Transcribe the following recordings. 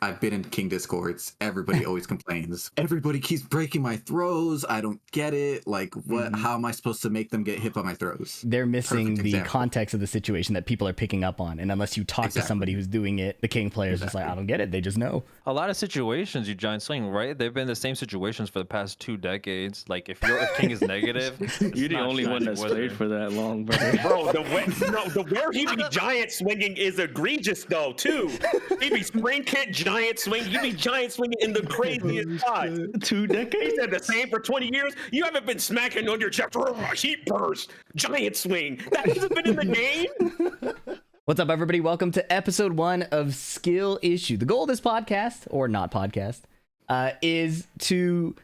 I've been in King Discords. Everybody always complains. Everybody keeps breaking my throws. I don't get it. Like, what? Mhm. How am I supposed to make them get hit by my throws? They're missing Perfect the example. context of the situation that people are picking up on, and unless you talk to somebody who's doing it, the King player is just like, I don't get it. They just know. A lot of situations you giant swing, right? They've been the same situations for the past 2 decades. Like if King is negative, You're the only one that's played for that long, bro. Bro, the where he be giant swinging is egregious though too. He be spring kick giant swing. You be giant swinging in the craziest spots. 2 decades. He said the same for 20 years. You haven't been smacking on your chest. Heat burst, giant swing. That hasn't been in the game. What's up, everybody? Welcome to episode 1 of Skill Issue. The goal of this podcast, or not podcast, is to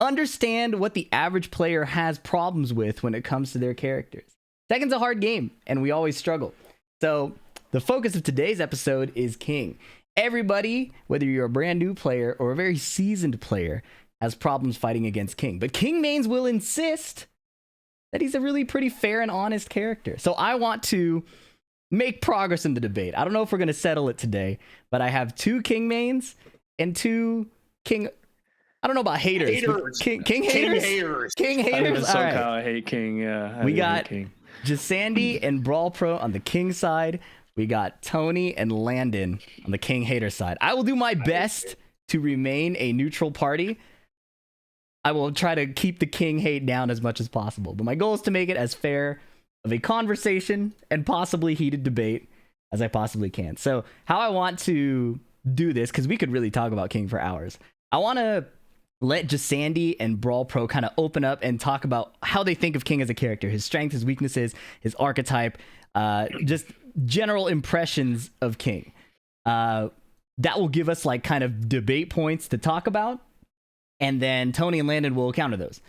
understand what the average player has problems with when it comes to their characters. Tekken's a hard game, and we always struggle. So the focus of today's episode is King. Everybody, whether you're a brand new player or a very seasoned player, has problems fighting against King. But King mains will insist that he's a really pretty fair and honest character. So I want to make progress in the debate. I don't know if we're going to settle it today, but I have 2 King mains and 2 King... I don't know about haters. King haters? King haters? All right. I hate King. Yeah, we got Jesandy and Brawlpro on the King side. We got Tony and Landon on the King hater side. I will do my best to remain a neutral party. I will try to keep the King hate down as much as possible. But my goal is to make it as fair of a conversation and possibly heated debate as I possibly can. So how I want to do this, because we could really talk about King for hours. I want to let Jesandy and Brawlpro kind of open up and talk about how they think of King as a character, his strengths, his weaknesses, his archetype, just general impressions of King. That will give us like kind of debate points to talk about, and then Tony and Landon will counter those.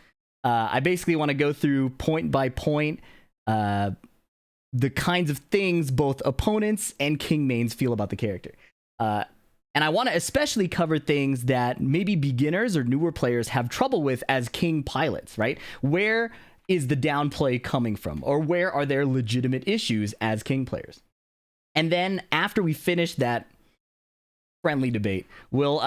I basically want to go through point by point the kinds of things both opponents and King mains feel about the character. And I want to especially cover things that maybe beginners or newer players have trouble with as King pilots, right? Where is the downplay coming from? Or where are there legitimate issues as King players? And then after we finish that friendly debate, we'll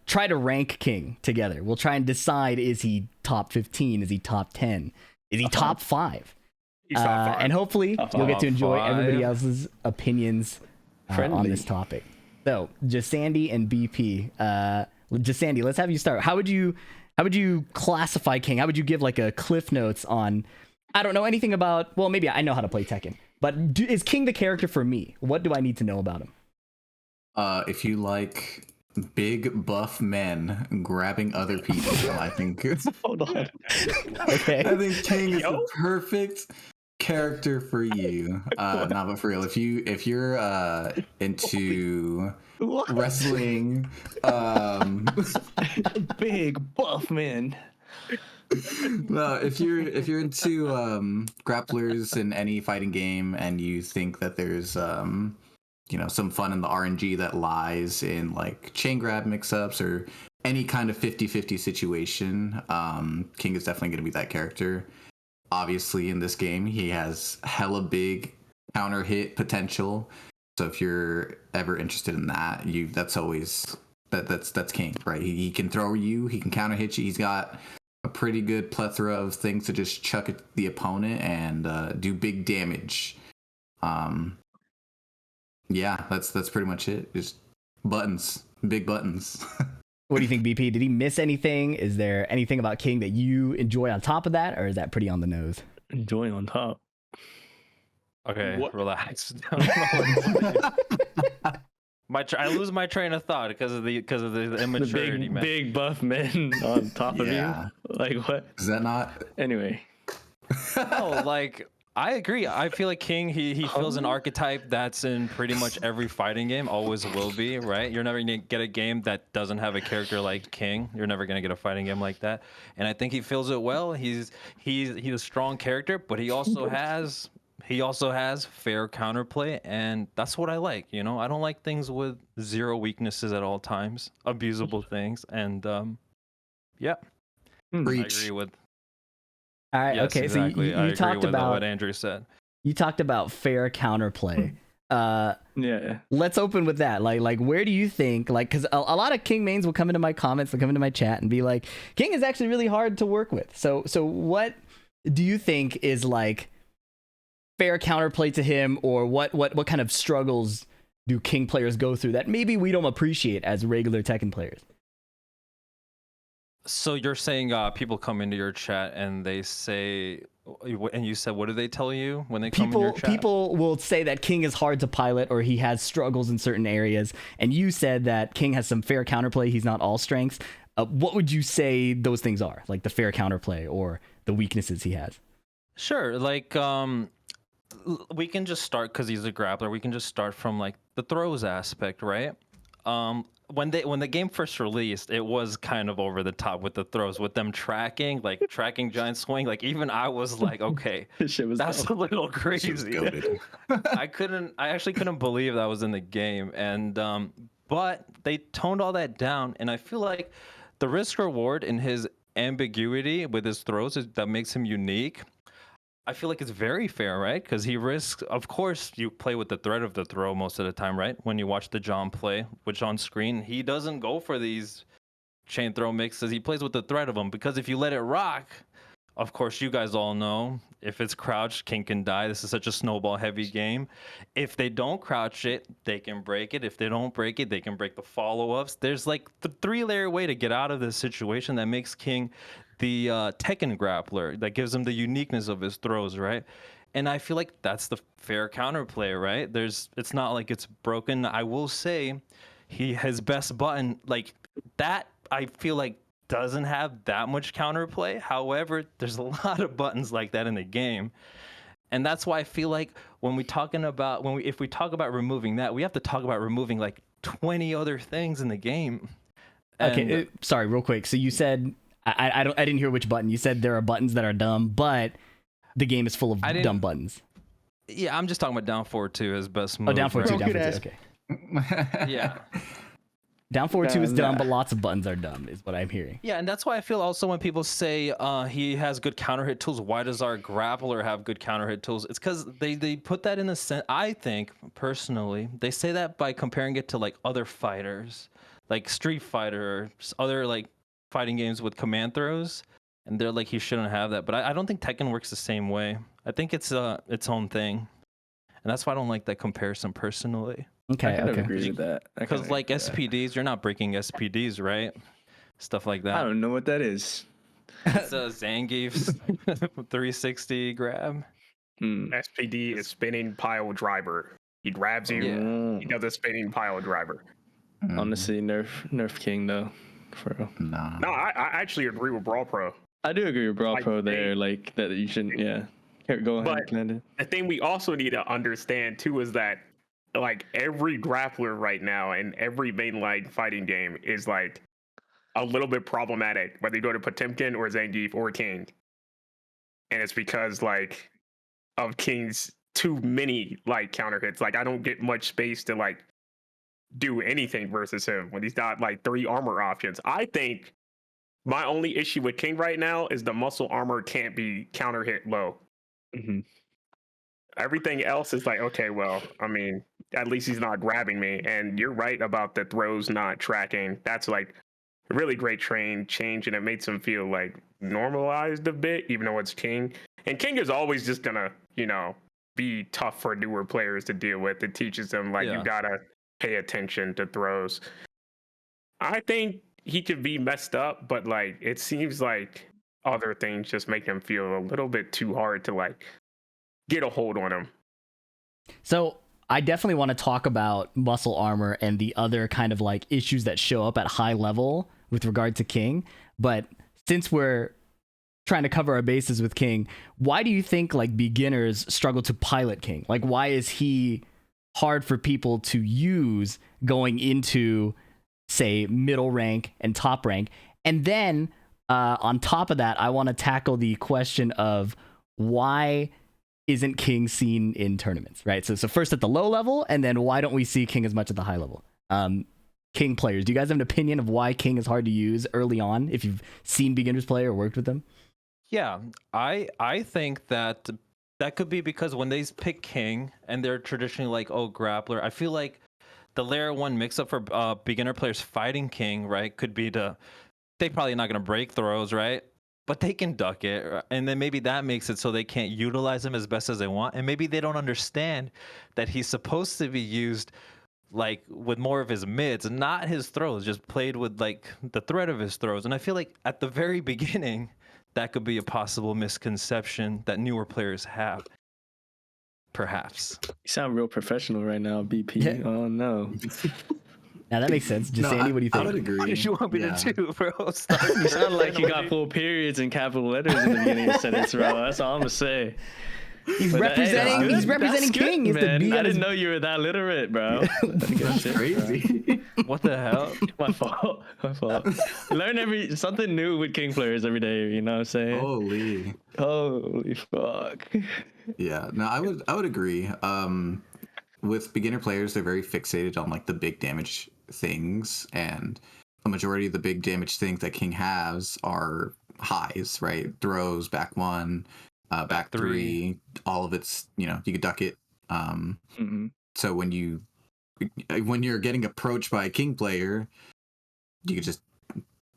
try to rank King together. We'll try and decide, is he top 15? Is he top 10? Is he top 5? And hopefully you'll get to enjoy everybody else's opinions on this topic. So, Jesandy and BP. Jesandy, let's have you start. How would you classify King? How would you give like a cliff notes on, I don't know anything about, well, maybe I know how to play Tekken, but is King the character for me? What do I need to know about him? If you like big buff men grabbing other people, I think Hold on. Okay. I think King is the perfect character for you. Not but for real. If you're into wrestling, Big buff man. no, if you're into grapplers in any fighting game and you think that there's some fun in the RNG that lies in like chain grab mix-ups or any kind of 50-50 situation, King is definitely going to be that character. Obviously, in this game, he has hella big counter hit potential. So if you're ever interested in that, that's always that's King, right? He can throw you, he can counter hit you. He's got a pretty good plethora of things to just chuck at the opponent and do big damage. Yeah, that's pretty much it. Just buttons, big buttons. What do you think, BP? Did he miss anything? Is there anything about King that you enjoy on top of that, or is that pretty on the nose? Enjoying on top. Okay, relax. I lose my train of thought because of the immaturity, The man. big buff men on top of Yeah. you. Like what? Is that not? Anyway. No, like I agree. I feel like King, he fills an archetype that's in pretty much every fighting game, always will be, right? You're never gonna get a game that doesn't have a character like King. You're never gonna get a fighting game like that. And I think he fills it well. He's a strong character, but he also has fair counterplay, and that's what I like. I don't like things with zero weaknesses at all times, abusable things, and yeah, I agree with. All right. Yes, okay. exactly. So you talked about what Andrew said. You talked about fair counterplay. Yeah. let's open with that. Like where do you think, like, because a lot of King mains will come into my comments, they'll come into my chat and be like, King is actually really hard to work with. So what do you think is like fair counterplay to him, or what kind of struggles do King players go through that maybe we don't appreciate as regular Tekken players? So you're saying people come into your chat and they say, and you said, what do they tell you when they come in your chat? People will say that King is hard to pilot, or he has struggles in certain areas, and you said that King has some fair counterplay, he's not all strengths. What would you say those things are, like the fair counterplay or the weaknesses he has? Sure, like we can just start, because he's a grappler, we can just start from like the throws aspect, right? When the game first released, it was kind of over the top with the throws, with them tracking giant swing. Like even I was like, okay, This shit was that's a little crazy. goated. I actually couldn't believe that was in the game. And but they toned all that down, and I feel like the risk reward in his ambiguity with his throws that makes him unique. I feel like it's very fair, right? Because he risks, of course, you play with the threat of the throw most of the time, right? When you watch the John play, which on screen, he doesn't go for these chain throw mixes. He plays with the threat of them, because if you let it rock, of course, you guys all know, if it's crouched, King can die. This is such a snowball heavy game. If they don't crouch it, they can break it. If they don't break it, they can break the follow-ups. There's like the 3-layer way to get out of this situation that makes King the Tekken grappler, that gives him the uniqueness of his throws, right? And I feel like that's the fair counterplay, right? It's not like it's broken. I will say his best button, like that, I feel like doesn't have that much counterplay. However, there's a lot of buttons like that in the game. And that's why I feel like if we talk about removing that, we have to talk about removing like 20 other things in the game. Okay, sorry, real quick. So you said, I didn't hear which button. You said there are buttons that are dumb, but the game is full of dumb buttons. Yeah, I'm just talking about down forward 2 as best move. Oh, down forward 2, right? down forward 2, okay. Yeah. Down forward 2 is dumb, but lots of buttons are dumb, is what I'm hearing. Yeah, and that's why I feel also when people say he has good counter hit tools, why does our grappler have good counter hit tools? It's because they put that in the sense, I think, personally, they say that by comparing it to like other fighters, like Street Fighter, or other like fighting games with command throws, and they're like, he shouldn't have that. But I don't think Tekken works the same way. I think it's its own thing, and that's why I don't like that comparison personally. Okay, I kind of okay. agree with that. Because like SPDs, you're not breaking SPDs, right? Stuff like that. I don't know what that is. It's a Zangief's 360 grab. SPD is spinning pile driver. He grabs you. Yeah. He does a spinning pile driver. Honestly, nerf King though. For real. Nah. No, I actually agree with Brawlpro. I do agree with Brawlpro Like, there, like that you shouldn't. Yeah, go ahead, But- Landon. The thing we also need to understand too is that like every grappler right now in every mainline fighting game is like a little bit problematic, whether you go to Potemkin or Zangief or King. And it's because like of King's too many like counter hits. Like I don't get much space to like do anything versus him when he's got like 3 armor options. I think my only issue with King right now is the muscle armor can't be counter hit low. Mm-hmm. Everything else is like, okay, well, I mean, at least he's not grabbing me. And you're right about the throws not tracking. That's like a really great change, and it makes him feel like normalized a bit, even though it's King. And King is always just gonna, be tough for newer players to deal with. It teaches them like you gotta pay attention to throws. I think he could be messed up, but like it seems like other things just make him feel a little bit too hard to like get a hold on him. So I definitely want to talk about muscle armor and the other kind of like issues that show up at high level with regard to King. But since we're trying to cover our bases with King, why do you think like beginners struggle to pilot King? Like why is he hard for people to use going into, say, middle rank and top rank? And then on top of that, I want to tackle the question of why isn't King seen in tournaments, right? So first at the low level, and then why don't we see King as much at the high level? King players, do you guys have an opinion of why King is hard to use early on if you've seen beginners play or worked with them? Yeah, I think that that could be because when they pick King and they're traditionally like, oh, grappler, I feel like the layer 1 mix-up for beginner players fighting King, right, could be they probably not going to break throws, right? But they can duck it. And then maybe that makes it so they can't utilize him as best as they want. And maybe they don't understand that he's supposed to be used like with more of his mids, not his throws, just played with like the threat of his throws. And I feel like at the very beginning, that could be a possible misconception that newer players have. Perhaps. You sound real professional right now, BP. Yeah. Oh no. Now that makes sense. Jesandy, what do you I think? would agree. What did you want me to do, bro? You sound like you got full periods and capital letters in the beginning of the sentence, bro. That's all I'm gonna say. He's But representing. that's He's representing good, King. He's the man. B I on his- didn't know you were that literate, bro. That's crazy. What the hell? My fault. My fault. Learn something new with King players every day. You know what I'm saying? Holy. Holy fuck. Yeah, no, I would agree. With beginner players, they're very fixated on like the big damage things, and the majority of the big damage things that King has are highs, right? Throws, back 1, back 3, all of it's, you could duck it. So when you're getting approached by a King player, you could just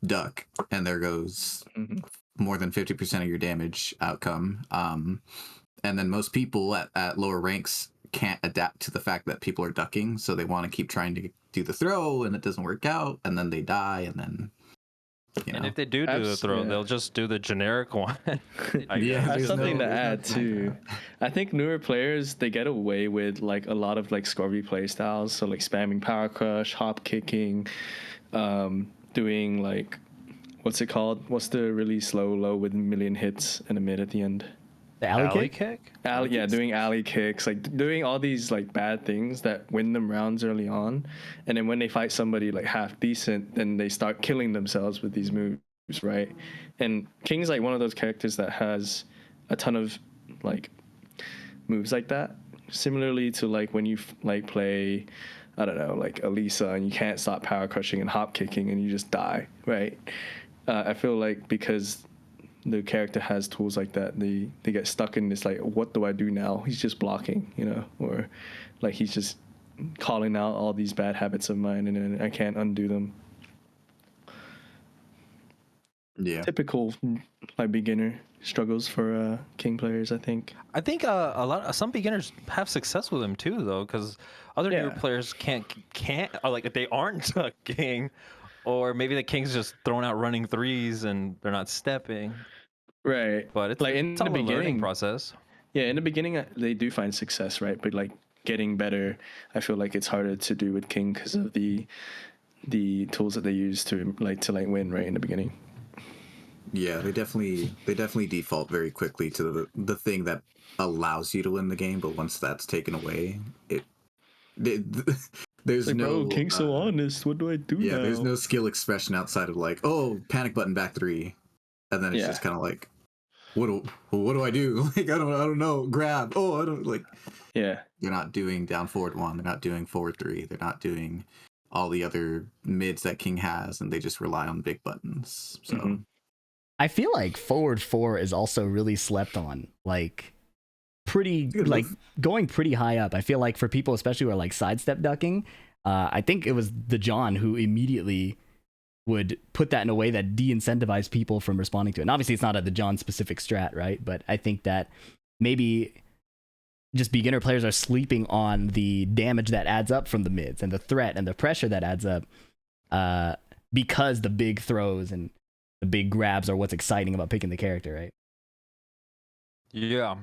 duck, and there goes more than 50% of your damage outcome. And then most people at lower ranks can't adapt to the fact that people are ducking, so they want to keep trying to do the throw, and it doesn't work out, and then they die, and then And if they do the throw, they'll just do the generic one. I have something to add too. I think newer players, they get away with like a lot of like Scorby play styles, so like spamming power crush, hop kicking, doing like, what's it called? What's the really slow low with a million hits and a mid at the end? The alley kick? Doing alley kicks, like doing all these like bad things that win them rounds early on, and then when they fight somebody like half decent, then they start killing themselves with these moves, right? And King's like one of those characters that has a ton of like moves like that. Similarly to like when you like play, I don't know, like Elisa, and you can't stop power crushing and hop kicking, and you just die, right? I feel like because the character has tools like that, they get stuck in this like, what do I do now? He's just blocking, or like he's just calling out all these bad habits of mine, and then I can't undo them. Yeah, Typical like beginner struggles for King players, I think. I think some beginners have success with him too, though, because other newer players can't, or like they aren't ducking, or maybe the King's just throwing out running threes and they're not stepping. Right, But it's like in the learning beginning process. Yeah, in the beginning they do find success, right? But like getting better, I feel like it's harder to do with King because of the tools that they use to win right in the beginning. Yeah, they definitely default very quickly to the thing that allows you to win the game, but once that's taken away, there's like, no bro, King's so honest. What do I do now? there's no skill expression outside of like, oh, panic button back 3, and then it's just kind of like, what do I do? Like I don't know. Grab. Oh, I don't like. Yeah. They're not doing down forward 1. They're not doing forward 3. They're not doing all the other mids that King has, and they just rely on big buttons. So I feel like forward 4 is also really slept on. Like pretty like going pretty high up. I feel like for people especially who are like sidestep ducking, I think it was the John who immediately would put that in a way that de-incentivized people from responding to it. And obviously it's not a the John specific strat, right? But I think that maybe just beginner players are sleeping on the damage that adds up from the mids and the threat and the pressure that adds up, because the big throws and the big grabs are what's exciting about picking the character, right? Yeah,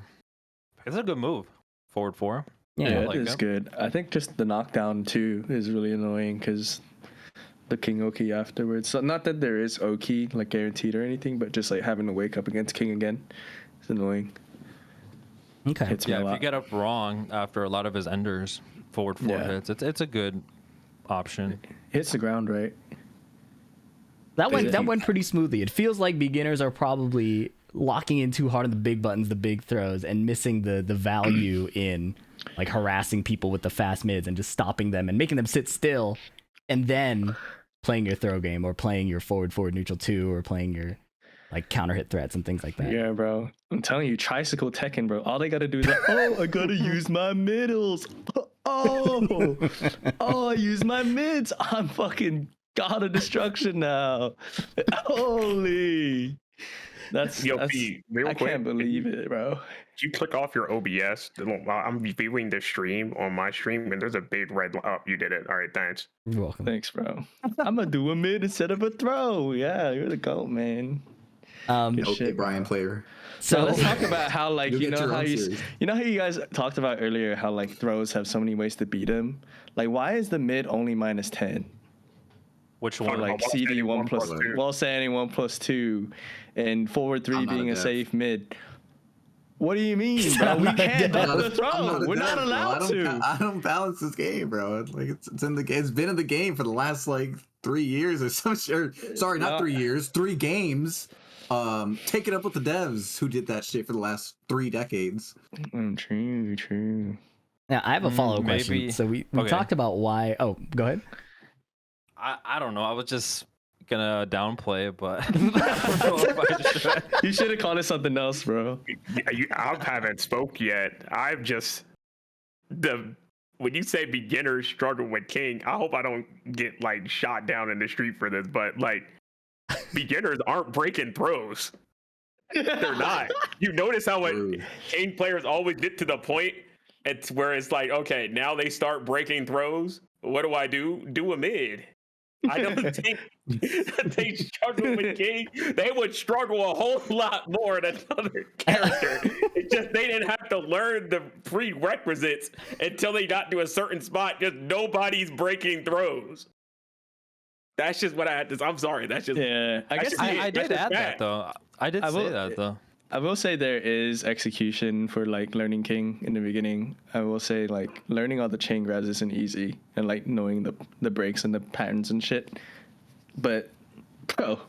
it's a good move. Forward 4. Yeah, like it is good. I think just the knockdown too is really annoying because the King Oki afterwards. So not that there is Oki like guaranteed or anything, but just like having to wake up against King again is annoying. Okay. Hits me a Yeah, if lot. you get up wrong after a lot of his enders, forward 4 hits, it's a good option. Hits the ground right. That went pretty smoothly. It feels like beginners are probably locking in too hard on the big buttons, the big throws, and missing the value in like harassing people with the fast mids and just stopping them and making them sit still, and then playing your throw game or playing your forward neutral 2 or playing your like counter hit threats and things like that. Yeah, bro. I'm telling you, tricycle Tekken, bro. All they gotta do is like, oh, I gotta use my middles. Oh, I use my mids. I'm fucking god of destruction now. Holy. That's real I quick, can't believe it, bro. you click off your OBS. I'm viewing the stream on my stream, and there's a big red. Oh, you did it. All right, thanks. You're welcome. Thanks, bro. I'm gonna do a mid instead of a throw. Yeah, you're the GOAT, man. Okay, shit, Brian player. So let's talk about how, like, You'll you get know your how own you series. know how you guys talked about earlier how like throws have so many ways to beat them. Like, why is the mid only -10? Which Or one? like wall CD standing 1 plus 1+2. wall standing 1+2, and forward 3 I'm not being a a dev. safe mid. What do you mean, bro? We not a can't dev. buff the throw. We're not allowed to. I don't balance this game, bro. Like it's in the game. It's been in the game for the last like 3 years or some shit. Sorry, not No. 3 years. 3 games. Take it up with the devs who did that shit for the last 3 decades. True. Now I have a follow-up question. maybe- So we okay. talked about why. Oh, go ahead. I don't know. I was just gonna downplay it, but I don't know if I should. You should have called it something else, bro. I haven't spoke yet. I've just when you say beginners struggle with King, I hope I don't get like shot down in the street for this, but like beginners aren't breaking throws. They're not. You notice how True. King players always get to the point where it's like, okay, now they start breaking throws. What do? Do a mid. I don't think they struggle with King. They would struggle a whole lot more than another character. It's just they didn't have to learn the prerequisites until they got to a certain spot. Just nobody's breaking throws. That's just what I had to. I'm sorry. That's just. Yeah, I guess I That's did just add that fact. though. I did I say will- that though. I will say there is execution for like learning King in the beginning. I will say like learning all the chain grabs isn't easy, and like knowing the breaks and the patterns and shit. But bro,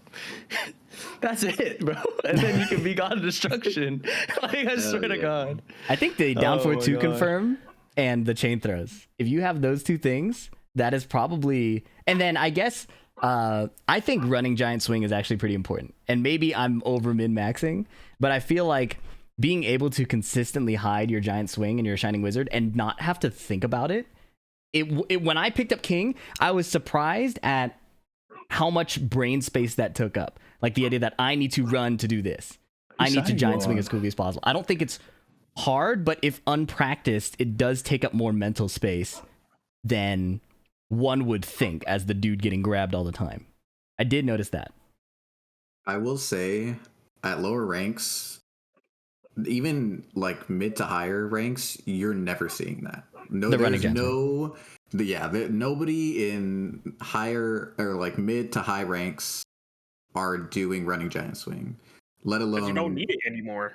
that's it, bro. And then you can be God of Destruction. Like, I swear to yeah. God. I think the down Oh forward my 2 God. confirm and the chain throws. If you have those 2 things, that is probably. And then I guess I think running giant swing is actually pretty important. And maybe I'm over min-maxing, but I feel like being able to consistently hide your giant swing and your shining wizard and not have to think about it. When I picked up King, I was surprised at how much brain space that took up. Like the idea that I need to run to do this. I need to side giant you swing on? as quickly as possible. I don't think it's hard, but if unpracticed, it does take up more mental space than one would think as the dude getting grabbed all the time. I did notice that. I will say, at lower ranks, even like mid to higher ranks, you're never seeing that. No, The running there's giant nobody in higher or like mid to high ranks are doing running giant swing. Let 'Cause alone you don't need it anymore.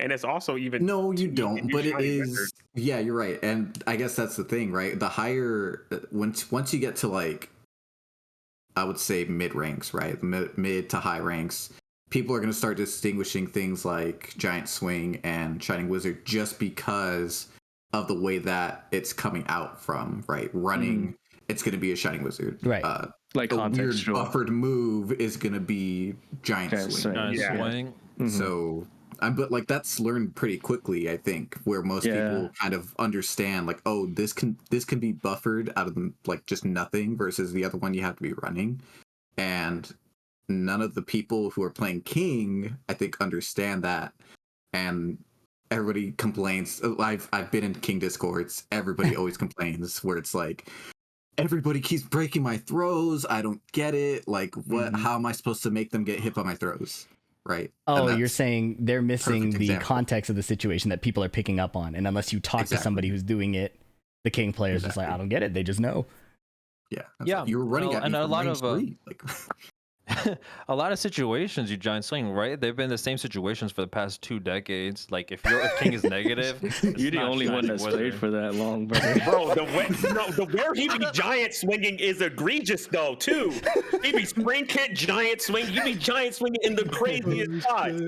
And it's also even. No, you to don't. use But it Shining is. Wizard. Yeah, you're right. And I guess that's the thing, right? The higher once you get to like, I would say mid ranks, right? Mid to high ranks, people are going to start distinguishing things like giant swing and shining wizard just because of the way that it's coming out from, right? Running, it's going to be a shining wizard, Right. Like a weird contextual. buffered move is going to be giant Giant swing. swing. Giant Yeah. swing. Mhm. So, but like that's learned pretty quickly, I think, where most Yeah. people kind of understand, like, oh, this can be buffered out of like just nothing, versus the other one you have to be running, and none of the people who are playing King, I think, understand that, and everybody complains. I've been in King discords. Everybody always complains, where it's like, everybody keeps breaking my throws. I don't get it. Like, what? Mhm. How am I supposed to make them get hit by my throws? Right. Oh, And you're that's- saying they're missing perfect the example. context of the situation that people are picking up on. And unless you talk to Exactly. somebody who's doing it, the King player is just like, Exactly. I don't get it. They just know. Yeah. Yeah, You were running well, at me and a from lot range of, 3. Like, A lot of situations you giant swing, right? They've been the same situations for the past 2 decades. Like if King is negative, it's You're the not only one Shining that's Wizard. played for that long, brother. Bro, where he be giant swinging is egregious though too. He be spring kick giant swing. You be giant swinging in the craziest spots,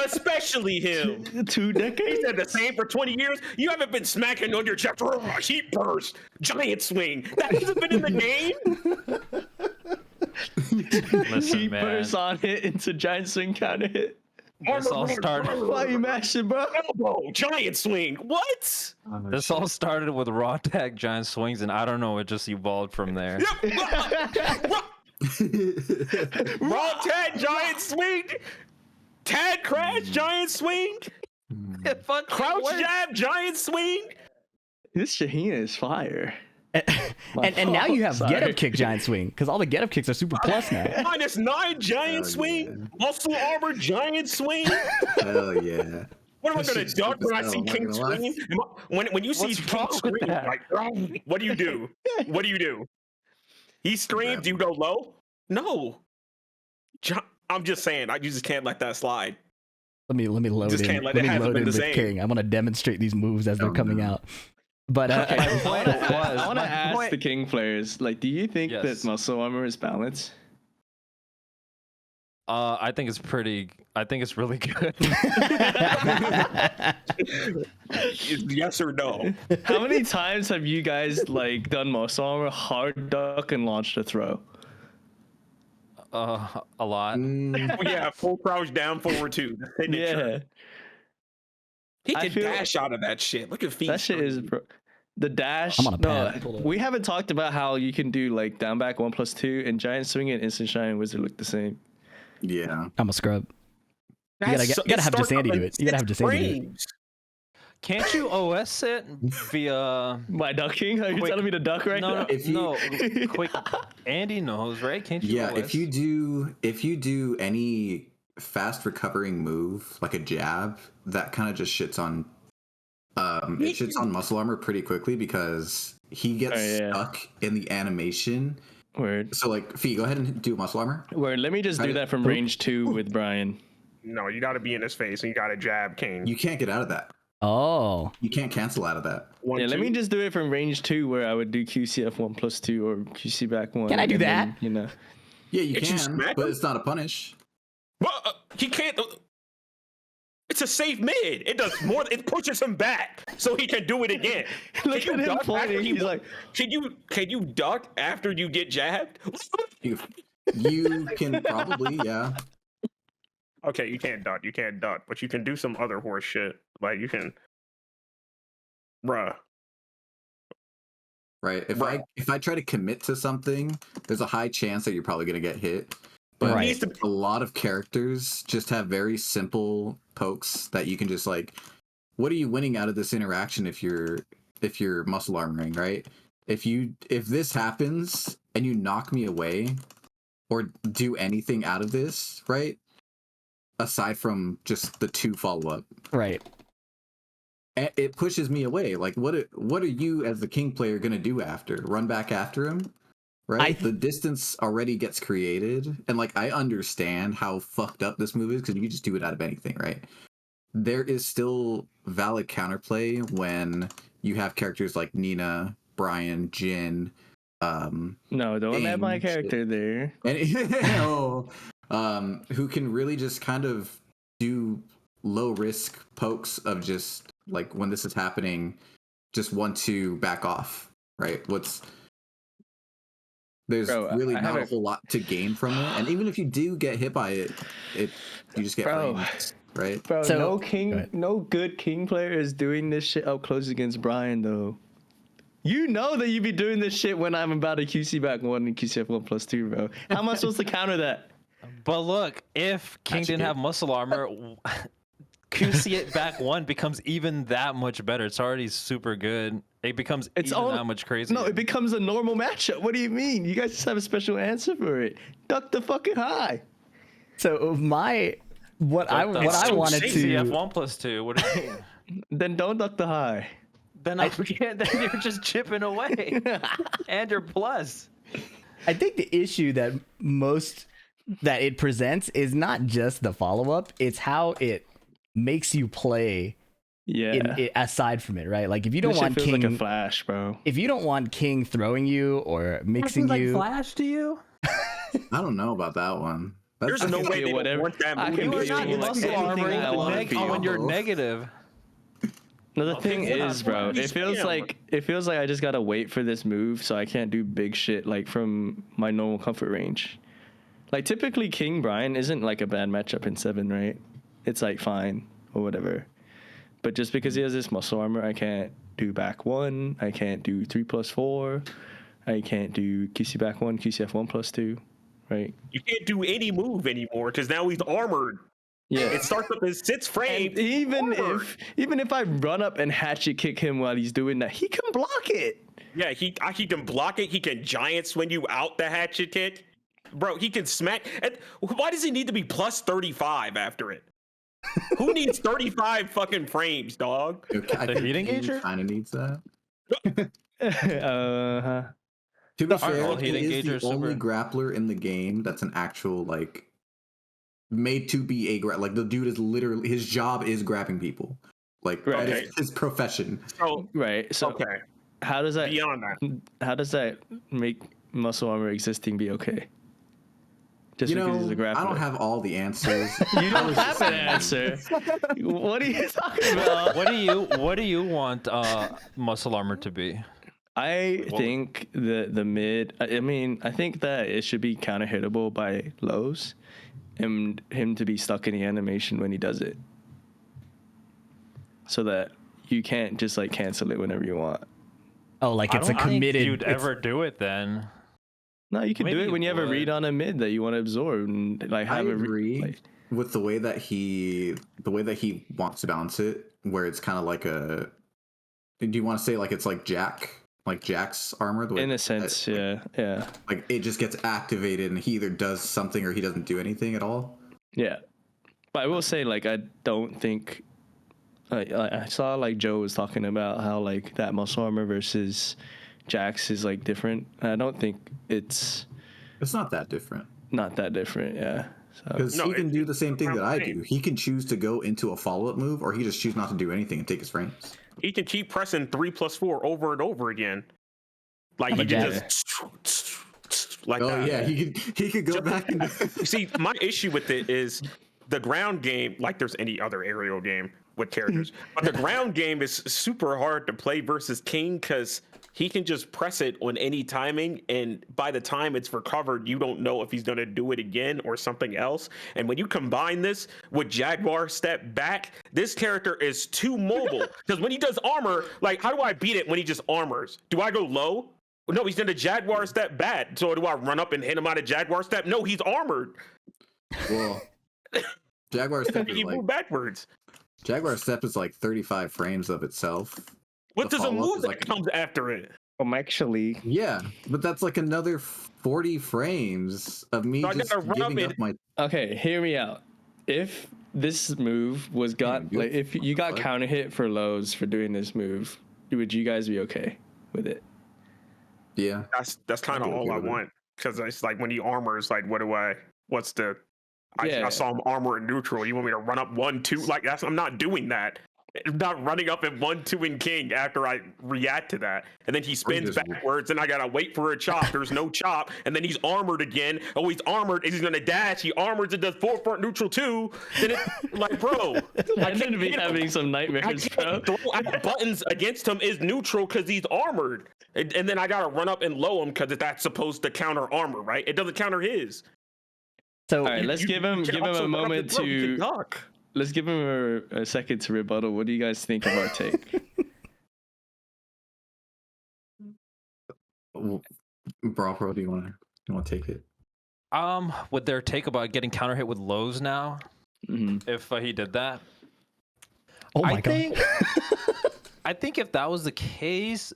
especially him. 2 He decades? said the same for 20 years. You haven't been smacking on your chest. Heat burst, giant swing. That hasn't been in the game. Listen, He man. bursts on it into giant swing counter hit. This all started. Why you mashing, bro? Elbow, giant swing. What? This all started with raw tag giant swings, and I don't know. It just evolved from there. Raw tag, giant swing. Tag crash, giant swing. It fucking Crouch worked. jab, giant swing. This Shahina is fire. And now you have Sorry. get up kick giant swing because all the get up kicks are super plus now. -9 giant Hell swing. Muscle armor, giant swing. Hell yeah. What am I That gonna shit's duck when I stupid see as hell, King I'm not gonna lie. scream? When you see What's King wrong with scream, that? like, what do you do? What do you do? He screams, you go low? No. I'm just saying, you just can't let that slide. Let me load Just in. can't let Let it me happen load in the with same. King. I want to demonstrate these moves as they're Oh, coming no. out. But I point was- want to my ask point- the King players, like, do you think Yes. that muscle armor is balanced? I think it's pretty. I think it's really good. Yes or no? How many times have you guys like done muscle armor, hard duck, and launched a throw? A lot. Yeah, full crouch down, forward two. The signature. Yeah, He I can feel- dash out of that shit. Look at feet. that shit is the dash. I'm on a No, pad. Hold on. we haven't talked about how you can do like down back 1+2 and giant swing and instant shine and wizard look the same. Yeah. I'm a scrub. You gotta have Jesandy do it. You gotta have Jesandy do it. Can't you OS it via? My ducking? Are you Quick- telling me to duck right No, now? no, If you- no. Quick. Andy knows, right? Can't you? Yeah, OS? if you do any fast recovering move like a jab, that kind of just shits on it shits on muscle armor pretty quickly because he gets Oh, yeah. stuck in the animation. Word. So like Fee, go ahead and do muscle armor. Word. Let me just do Right. that from range 2 with Brian. No, you got to be in his face and you got to jab King. You can't get out of that. Oh, You can't cancel out of that. One, Yeah, let me two. just do it from range 2 where I would do QCF 1+2 or QC back 1. Can I do and that? then, you know. Yeah, you Can't you can, smack but him? it's not a punish. Well, he can't. It's a safe mid. It does more. It pushes him back so he can do it again. Look Can at you him duck after pointing. he He's wa- like, Can you duck after you get jabbed? You can probably, yeah. Okay, you can't duck. You can't duck, but you can do some other horse shit. Like you can, bruh. Right. Right. If I try to commit to something, there's a high chance that you're probably gonna get hit. But Right. It needs to a lot of characters just have very simple pokes that you can just like, what are you winning out of this interaction if you're muscle armoring, right? If this happens and you knock me away or do anything out of this, right? Aside from just the 2 follow-up, right. it pushes me away. Like, what are you as the King player gonna do after? Run back after him, right? The distance already gets created, and like I understand how fucked up this move is because you can just do it out of anything, right? There is still valid counterplay when you have characters like Nina, Brian, Jin, no, don't add my Dang, character there. and who can really just kind of do low risk pokes of just like when this is happening, just 1-2 back off, right? There's Bro, really I not a haven't- whole lot to gain from it, and even if you do get hit by it, you just get Bro. framed, right? Bro, So- no go king, ahead. no good king player is doing this shit up close against Brian though. You know that you be doing this shit when I'm about to QC back 1 and QCF 1+2, bro. How am I supposed to counter that? But look, if King Actually, didn't have muscle armor, QC it back 1 becomes even that much better. It's already super good. It becomes It's even all- that much crazier. No, it becomes a normal matchup. What do you mean? You guys just have a special answer for it. Duck the fucking high. So what I so wanted safe. to CF 1+2. What do you mean? Then don't duck the high. Then I forget that you're just chipping away, and you're plus. I think the issue that it presents is not just the follow up; it's how it makes you play. Yeah. Aside from it, right? Like if you don't This shit want feels King, like a flash, bro. if you don't want King throwing you or mixing you, Flash to you? I don't know about that one. There's I no can way feel they whatever- want that I movie can to You are be feel not like muscle anything armoring I wanna feel. when you're negative. No, the Okay, thing we're not is, bro, playing it feels scam. like I just gotta wait for this move, so I can't do big shit like from my normal comfort range. Like typically King Brian isn't like a bad matchup in 7, right? It's like fine or whatever. But just because he has this muscle armor, I can't do back 1. I can't do 3+4. I can't do QC back 1, QCF 1+2, right? You can't do any move anymore because now he's armored. Yeah. It starts up in 6 frames. And even if I run up and hatchet kick him while he's doing that, he can block it. Yeah, he can block it. He can giant swing you out the hatchet kick. Bro, he can smack. And why does he need to be plus 35 after it? Who needs 35 fucking frames, dog? The heat engager kind of needs that. Uh-huh. To be Aren't fair, all heat he is engagers the only super- grappler in the game that's an actual like made to be a like the dude is literally his job is grabbing people. Like Right. that is his profession. So, Right. So okay. how does that Beyond that, how does that make muscle armor existing be okay? Just You because know, he's a grappler. I don't have all the answers. You don't have an answer. What are you talking about? What do you want muscle armor to be? I think the mid. I mean, I think that it should be counter hittable by lows, and him to be stuck in the animation when he does it, so that you can't just like cancel it whenever you want. Oh, like I it's a don't think committed. you'd it's- ever do it then. No, you can do Maybe it when you have a would. read on a mid that you want to absorb and like I have agree like, with the way that he wants to balance it, where it's kind of like a. Do you want to say like it's like Jack's armor? The way in a sense, like, yeah. Like it just gets activated, and he either does something or he doesn't do anything at all. Yeah, but I will say, like, I don't think. I saw like Joe was talking about how like that muscle armor versus Jax is like different. I don't think it's It's not that different. not that different. Yeah. So Because No, he can do the same thing that I same. do. He can choose to go into a follow-up move, or he just choose not to do anything and take his frames. he can keep pressing 3+4 over and over again. Like he can just like Oh that. yeah, he could go back and See, my issue with it is the ground game, like there's any other aerial game with characters, but the ground game is super hard to play versus King because he can just press it on any timing, and by the time it's recovered, you don't know if he's going to do it again or something else. And when you combine this with Jaguar step back, this character is too mobile because when he does armor, like how do I beat it when he just armors? Do I go low? No, he's in a Jaguar step back. So do I run up and hit him out of Jaguar step? No, he's armored. well, Jaguar Step is He like moved backwards. Jaguar Step is like 35 frames of itself. What The does a follow-up move is that like- comes after it? actually, Yeah, but that's like another 40 frames of me So I just gotta run up giving and- up my. okay. Hear me out. If this move was got you- like if you got what? counter hit for lows for doing this move, would you guys be okay with it? Yeah, That's kind of I'd be all okay I with it. want. Because it's like when he armors, like what's the I Yeah. saw him armor in neutral. You want me to run up 1-2? Like I'm not doing that. I'm not running up at 1-2 in King after I react to that. And then he spins just- backwards and I gotta wait for a chop. There's no chop. And then he's armored again. Oh, he's armored. He's gonna dash. He armors and does forefront neutral too. Then it like bro. I shouldn't be having some I nightmares, bro. can't throw out buttons against him is neutral because he's armored. And then I gotta run up and low him because that's supposed to counter armor, right? It doesn't counter his. So All right, let's give him You can a also run up moment and throw. You to can duck. let's give him a second to rebuttal. What do you guys think of our take? Brawlpro, do you want to take it? With their take about getting counter hit with lows now, Mhm. if he did that, oh my I god. think, I think if that was the case,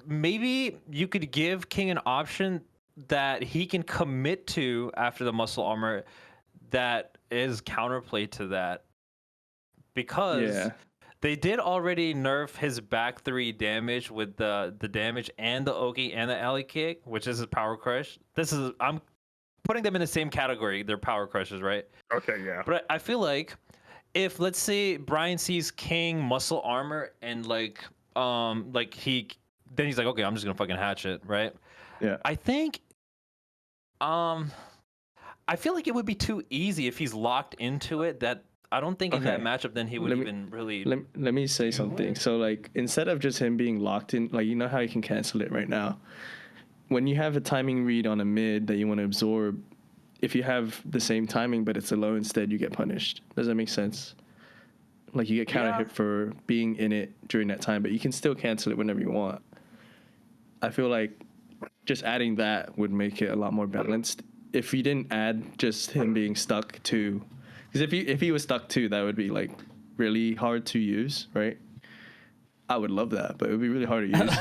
maybe you could give King an option that he can commit to after the muscle armor that is counterplay to that. Because Yeah. they did already nerf his back 3 damage with the damage and the Oki and the alley kick, which is his power crush. I'm putting them in the same category. They're power crushes, right? Okay, yeah. But I feel like if let's say Brian sees King muscle armor and then he's like, okay, I'm just gonna fucking hatch it, right? Yeah. I think I feel like it would be too easy if he's locked into it. That I don't think in that Okay. matchup then he would Let me- even really. Let me say something. So like instead of just him being locked in, like you know how you can cancel it right now. When you have a timing read on a mid that you want to absorb, if you have the same timing but it's a low instead, you get punished. Does that make sense? Like you get counter hit for being in it during that time, but you can still cancel it whenever you want. I feel like just adding that would make it a lot more balanced. If you didn't add just him being stuck to, because if he was stuck to, that would be like really hard to use, right? I would love that, but it would be really hard to use.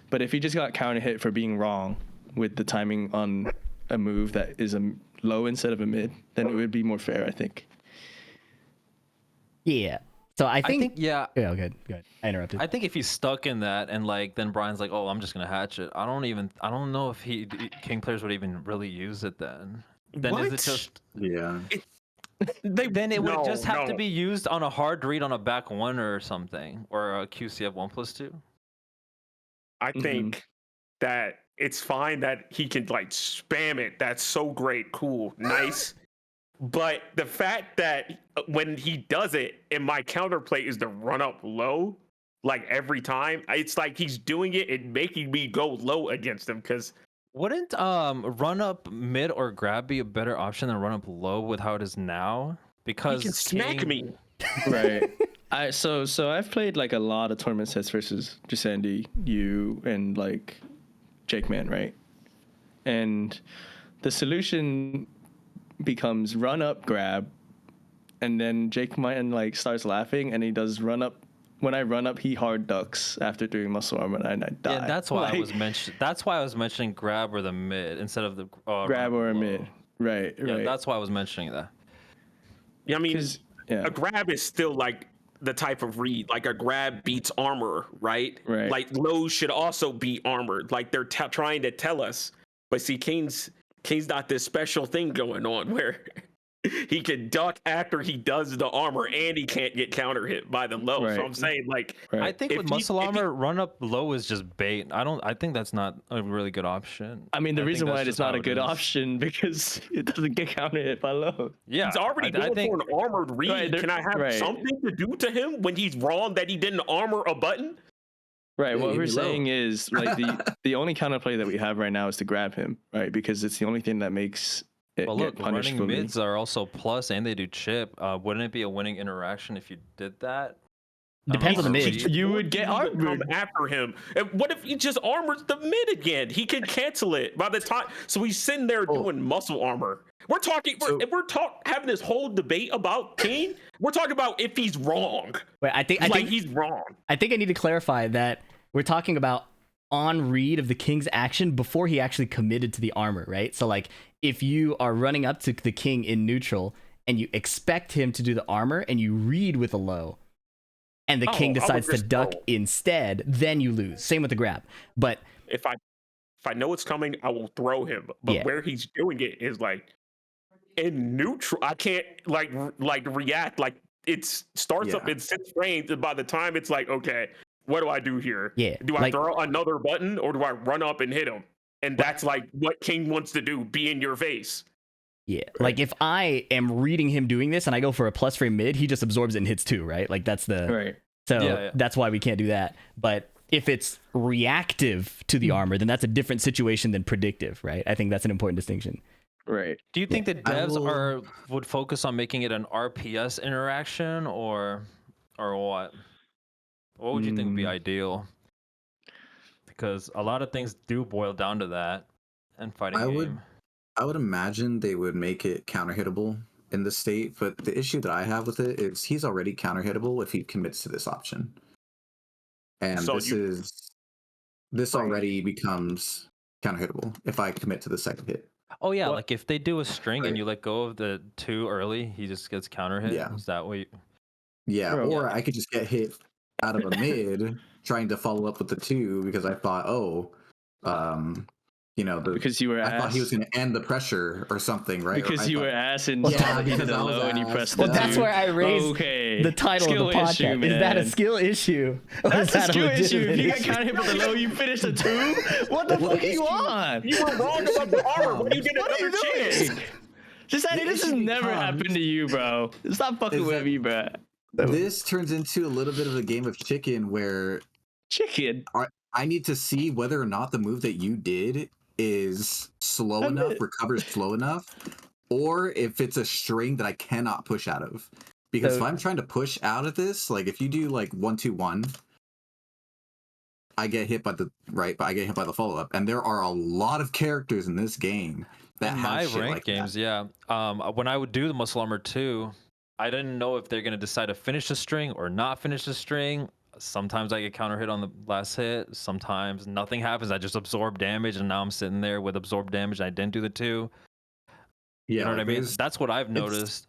But if he just got counter hit for being wrong with the timing on a move that is a low instead of a mid, then it would be more fair, I think. Yeah. So I think yeah. Yeah, good. I interrupted. I think if he's stuck in that and like then Brian's like, oh, I'm just gonna hatch it. I don't know if King players would even really use it then. Then What? is it just Yeah. then it would just have to no. be used on a hard read on a back one or something, or a QCF 1+2. I think that it's fine that he can like spam it. That's so great, cool, nice. But the fact that when he does it and my counterplay is to run up low, like every time, it's like he's doing it and making me go low against him. Because Wouldn't run up mid or grab be a better option than run up low with how it is now? he Because can smack King- me. Right. So I've played like a lot of tournament sets versus Jesandy, you, and like Jake Man, right? And the solution becomes run up, grab, and then Jake Man like starts laughing, and he does run up. When I run up, he hard ducks after doing muscle armor, and I die. Yeah, that's why I Like, was mentioning grab or the mid instead of the grab run or a low. mid. Right. Yeah, Right. that's why I was mentioning that. Yeah, I mean, 'Cause- yeah. a grab is still like the type of read. Like a grab beats armor, right? Right. Like lows should also be armored. Like they're trying to tell us. But see, King's got this special thing going on where he can duck after he does the armor and he can't get counter hit by the low. Right. So I'm saying like Right. I think If with he- muscle if he- armor, run up low is just bait. I think that's not a really good option. I mean, the think reason that's why it's just not how a it good is. option because it doesn't get counter hit by low. Yeah, he's already I going think for an armored read. Right, there- Can I have right. something to do to him when he's wrong that he didn't armor a button? Right. Yeah, What you we're be low. saying is like the only counterplay that we have right now is to grab him, right? Because it's the only thing that makes it Well, get look, punished running for me. mids are also plus, and they do chip. Wouldn't it be a winning interaction if you did that? Depends on the He- mid. You would get He come armored. after him. And what if he just armors the mid again? He can cancel it by the time. So he's sitting there doing muscle armor. We're talking. If we're having this whole debate about King. We're talking about if he's wrong. Wait, I think He's wrong. I need to clarify that we're talking about on read of the King's action before he actually committed to the armor, right? So like if you are running up to the King in neutral and you expect him to do the armor and you read with a low and the King I would decides to just duck roll. instead, then you lose. Same with the grab. But If I know it's coming, I will throw him. But Yeah. where he's doing it is like in neutral. I can't like react. Like it starts up Yeah. in 6 frames, and by the time it's like, okay, what do I do here? Yeah, Do I like- throw another button or do I run up and hit him? And that's like what King wants to do, be in your face. yeah, like if I am reading him doing this and I go for a plus frame mid, he just absorbs it and hits 2, right? Like that's the Right. So Yeah. that's why we can't do that. But if it's reactive to the armor, then that's a different situation than predictive, right? I think that's an important distinction. Right. Do you think the I devs will- would focus on making it an RPS interaction or what? What would you think would be ideal? Because a lot of things do boil down to that in fighting game. I would imagine they would make it counter hittable in the state, but the issue that I have with it is he's already counter hittable if he commits to this option. And So this already becomes counter hittable if I commit to the second hit. Oh yeah, Well, like if they do a string and right. you let go of the 2 early, he just gets counter hit. Yeah. Is that what you... Yeah, Bro. or I could just get hit out of a mid trying to follow up with the 2 because I thought, Because you were I ass. thought he was going to end the pressure or something, right? Or because I you thought- were ass and Yeah, he did because the I was low and you ass. pressed Well, the that's two. where I raised Okay. the title Skill of the podcast. issue, Is that a man. skill issue? Or That's is a that skill issue. If legitimate you got issue? counter hit for the low, you finished a 2? What the Well, fuck the are you issue- on? You were wrong about the armor. What do you get What are you another doing? chance? Just The this has issue never becomes- happened to you, bro. Stop fucking Is with that- me, bro. This turns into a little bit of a game of chicken where Chicken. I need to see whether or not the move that you did is slow enough, recovers slow enough, or if it's a string that I cannot push out of. Because if I'm trying to push out of this, like if you do like 1-2-1, I get hit by the but I get hit by the follow up, and there are a lot of characters in this game that in have my shit ranked like games, that. yeah. When I would do the muscle armor 2, I didn't know if they're gonna decide to finish the string or not finish the string. Sometimes I get counter hit on the last hit. Sometimes nothing happens. I just absorb damage, and now I'm sitting there with absorbed damage. And I didn't do the 2. Yeah, You know what I mean? there's- That's what I've noticed.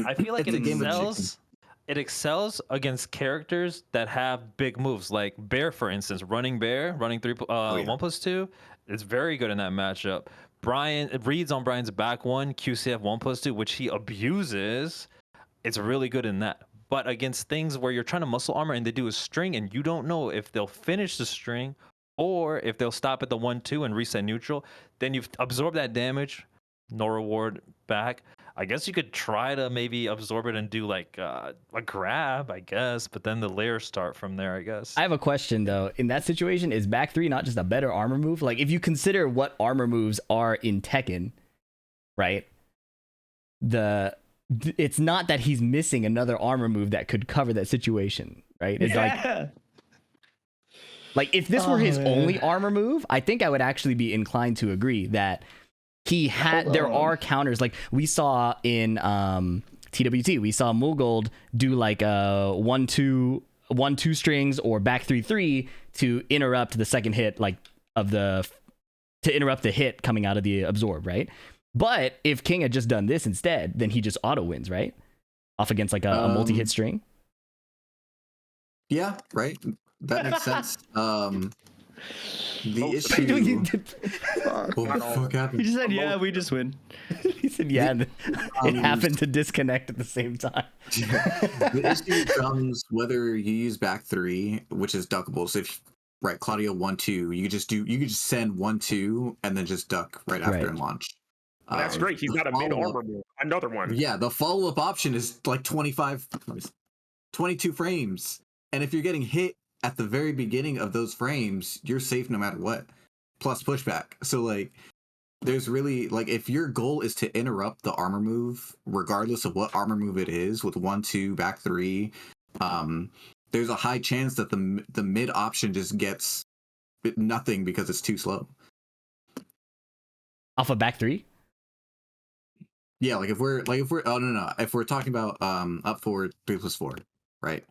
I feel like it's it a game of chicken. excels. It excels against characters that have big moves, like Bear, for instance. Running Bear, running 1+2. It's very good in that matchup. Brian, it reads on Brian's back 1, QCF 1+2, which he abuses. It's really good in that. But against things where you're trying to muscle armor and they do a string and you don't know if they'll finish the string or if they'll stop at the 1-2 and reset neutral, then you've absorbed that damage, no reward back. I guess you could try to maybe absorb it and do like a grab, I guess, but then the layers start from there, I guess. I have a question though. In that situation, is back 3 not just a better armor move? Like if you consider what armor moves are in Tekken, right? It's not that he's missing another armor move that could cover that situation, right? It's like if this were his only armor move, I think I would actually be inclined to agree that there are counters. Like we saw in TWT, we saw Mulgold do like a 1-2 strings or back 3-3 to interrupt the second hit, like to interrupt the hit coming out of the absorb, right? But if King had just done this instead, then he just auto wins, right? Off against like a multi-hit string. Yeah, right. That makes sense. The issue. What the fuck happened? He just said, "Yeah, we just win." He said, "Yeah," and it happened to disconnect at the same time. The issue comes whether you use back 3, which is duckable. So if Claudio 1-2, you could just send 1-2 and then just duck right after and launch. That's great. He's got a mid armor move. Another one. Yeah, the follow up option is like 22 frames, and if you're getting hit at the very beginning of those frames, you're safe no matter what. Plus pushback. So like, there's really like, if your goal is to interrupt the armor move, regardless of what armor move it is, with 1-2 back 3, there's a high chance that the mid option just gets nothing because it's too slow. Off of back 3. Yeah, if we're if we're talking about up forward 3+4, right?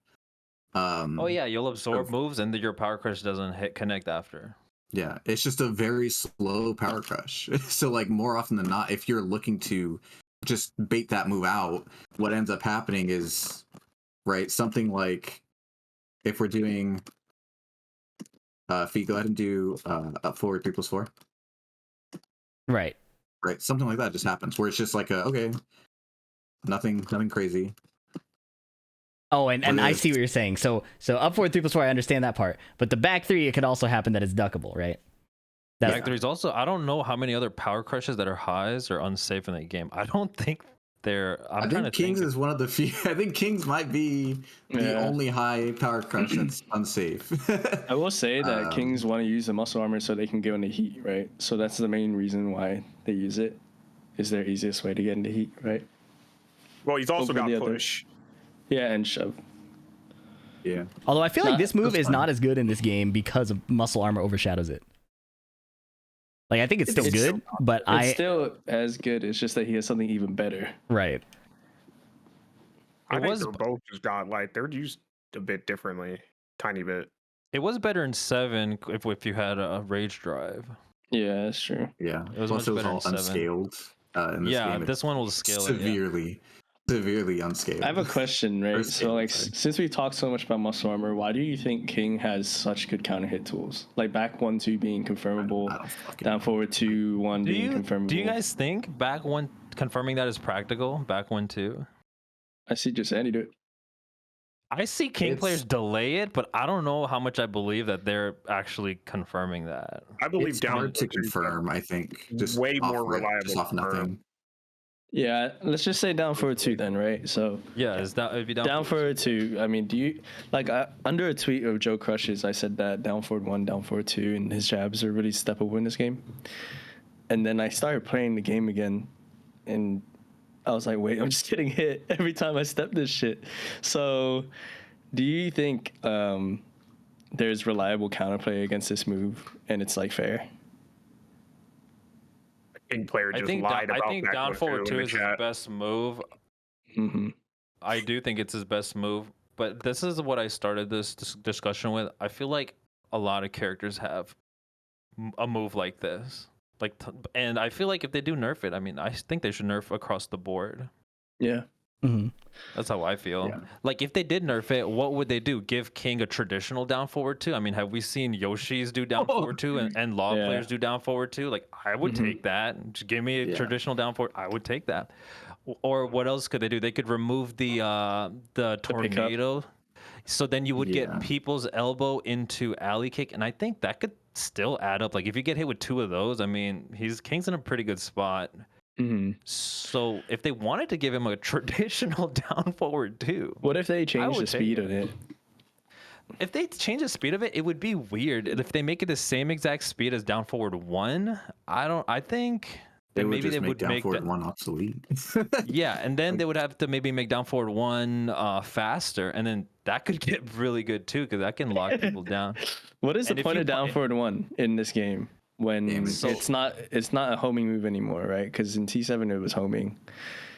Oh yeah, you'll absorb moves and your power crush doesn't connect after. Yeah, it's just a very slow power crush. So like more often than not, if you're looking to just bait that move out, what ends up happening is something like if we're doing Fee, go ahead and do up forward 3+4. Right. Right, something like that just happens where it's just like okay, nothing crazy. Oh, and I see what you're saying. So up forward 3+4, I understand that part. But the back 3, it could also happen that it's duckable, right? Back 3 is also. I don't know how many other power crushes that are highs are unsafe in that game. I don't think they're. I think Kings is one of the few. I think Kings might be the only high power crush that's unsafe. I will say that Kings want to use the muscle armor so they can get into heat, right? So that's the main reason why they use it. Is their easiest way to get into heat, right? Well, he's also got push. Yeah, and shove. Yeah. Although I feel like this move is not as good in this game because of muscle armor overshadows it. Like I think it's still good, but it's still as good. It's just that he has something even better. Right. I think they're both just got they're used a bit differently, tiny bit. It was better in 7 if you had a rage drive. Yeah, that's true. Yeah, it was plus much it was better all in 7. unscaled. In this game. This one will scale severely unscaled. I have a question, right? So since we talked so much about muscle armor, why do you think King has such good counter hit tools? Like back 1-2 being confirmable, down forward 2-1 being confirmable. Do you guys think back 1 confirming that is practical? Back 1-2? I see Jesandy do it. I see King players delay it, but I don't know how much I believe that they're actually confirming that. I believe it's down hard to confirm. I think just way more reliable. Just off nothing. Yeah, let's just say down forward 2 then, right? So Yeah, is that it'd be down forward 2. I mean, do you like under a tweet of Joe Crushes, I said that down forward 1, down forward 2, and his jabs are really steppable in this game. And then I started playing the game again, and I was like, wait, I'm just getting hit every time I step this shit. So, do you think there's reliable counterplay against this move, and it's like fair? King player I just think lied about I think that down one, forward too, in 2 the is his chat. best move. Mm-hmm. I do think it's his best move, but this is what I started this discussion with. I feel like a lot of characters have a move like this. Like, and I feel like if they do nerf it, I mean, I think they should nerf across the board. Yeah. Mm-hmm. That's how I feel. Yeah. Like, if they did nerf it, what would they do? Give King a traditional down forward 2? I mean, have we seen Yoshi's do down forward 2 and law Yeah. players do down forward 2? Like, I would Mhm. take that. Just give me a Yeah. traditional down forward. I would take that. Or what else could they do? They could remove the pickup. tornado. So then you would Yeah. get people's elbow into alley kick, and I think that could still add up. Like, if you get hit with 2 of those, I mean, King's in a pretty good spot. Mm-hmm. So if they wanted to give him a traditional down forward 2, What if they change the would take speed it. of it? if they change the speed of it, it would be weird. If they make it the same exact speed as down forward 1, I think They then would maybe just they make would down make forward 1 obsolete. yeah, and then they would have to maybe make down forward 1 faster, and then that could get really good too, because that can lock people down. What is And the if point you of down play- forward 1 in this game when Damn it. So- it's not a homing move anymore, right? Because in T7 it was homing.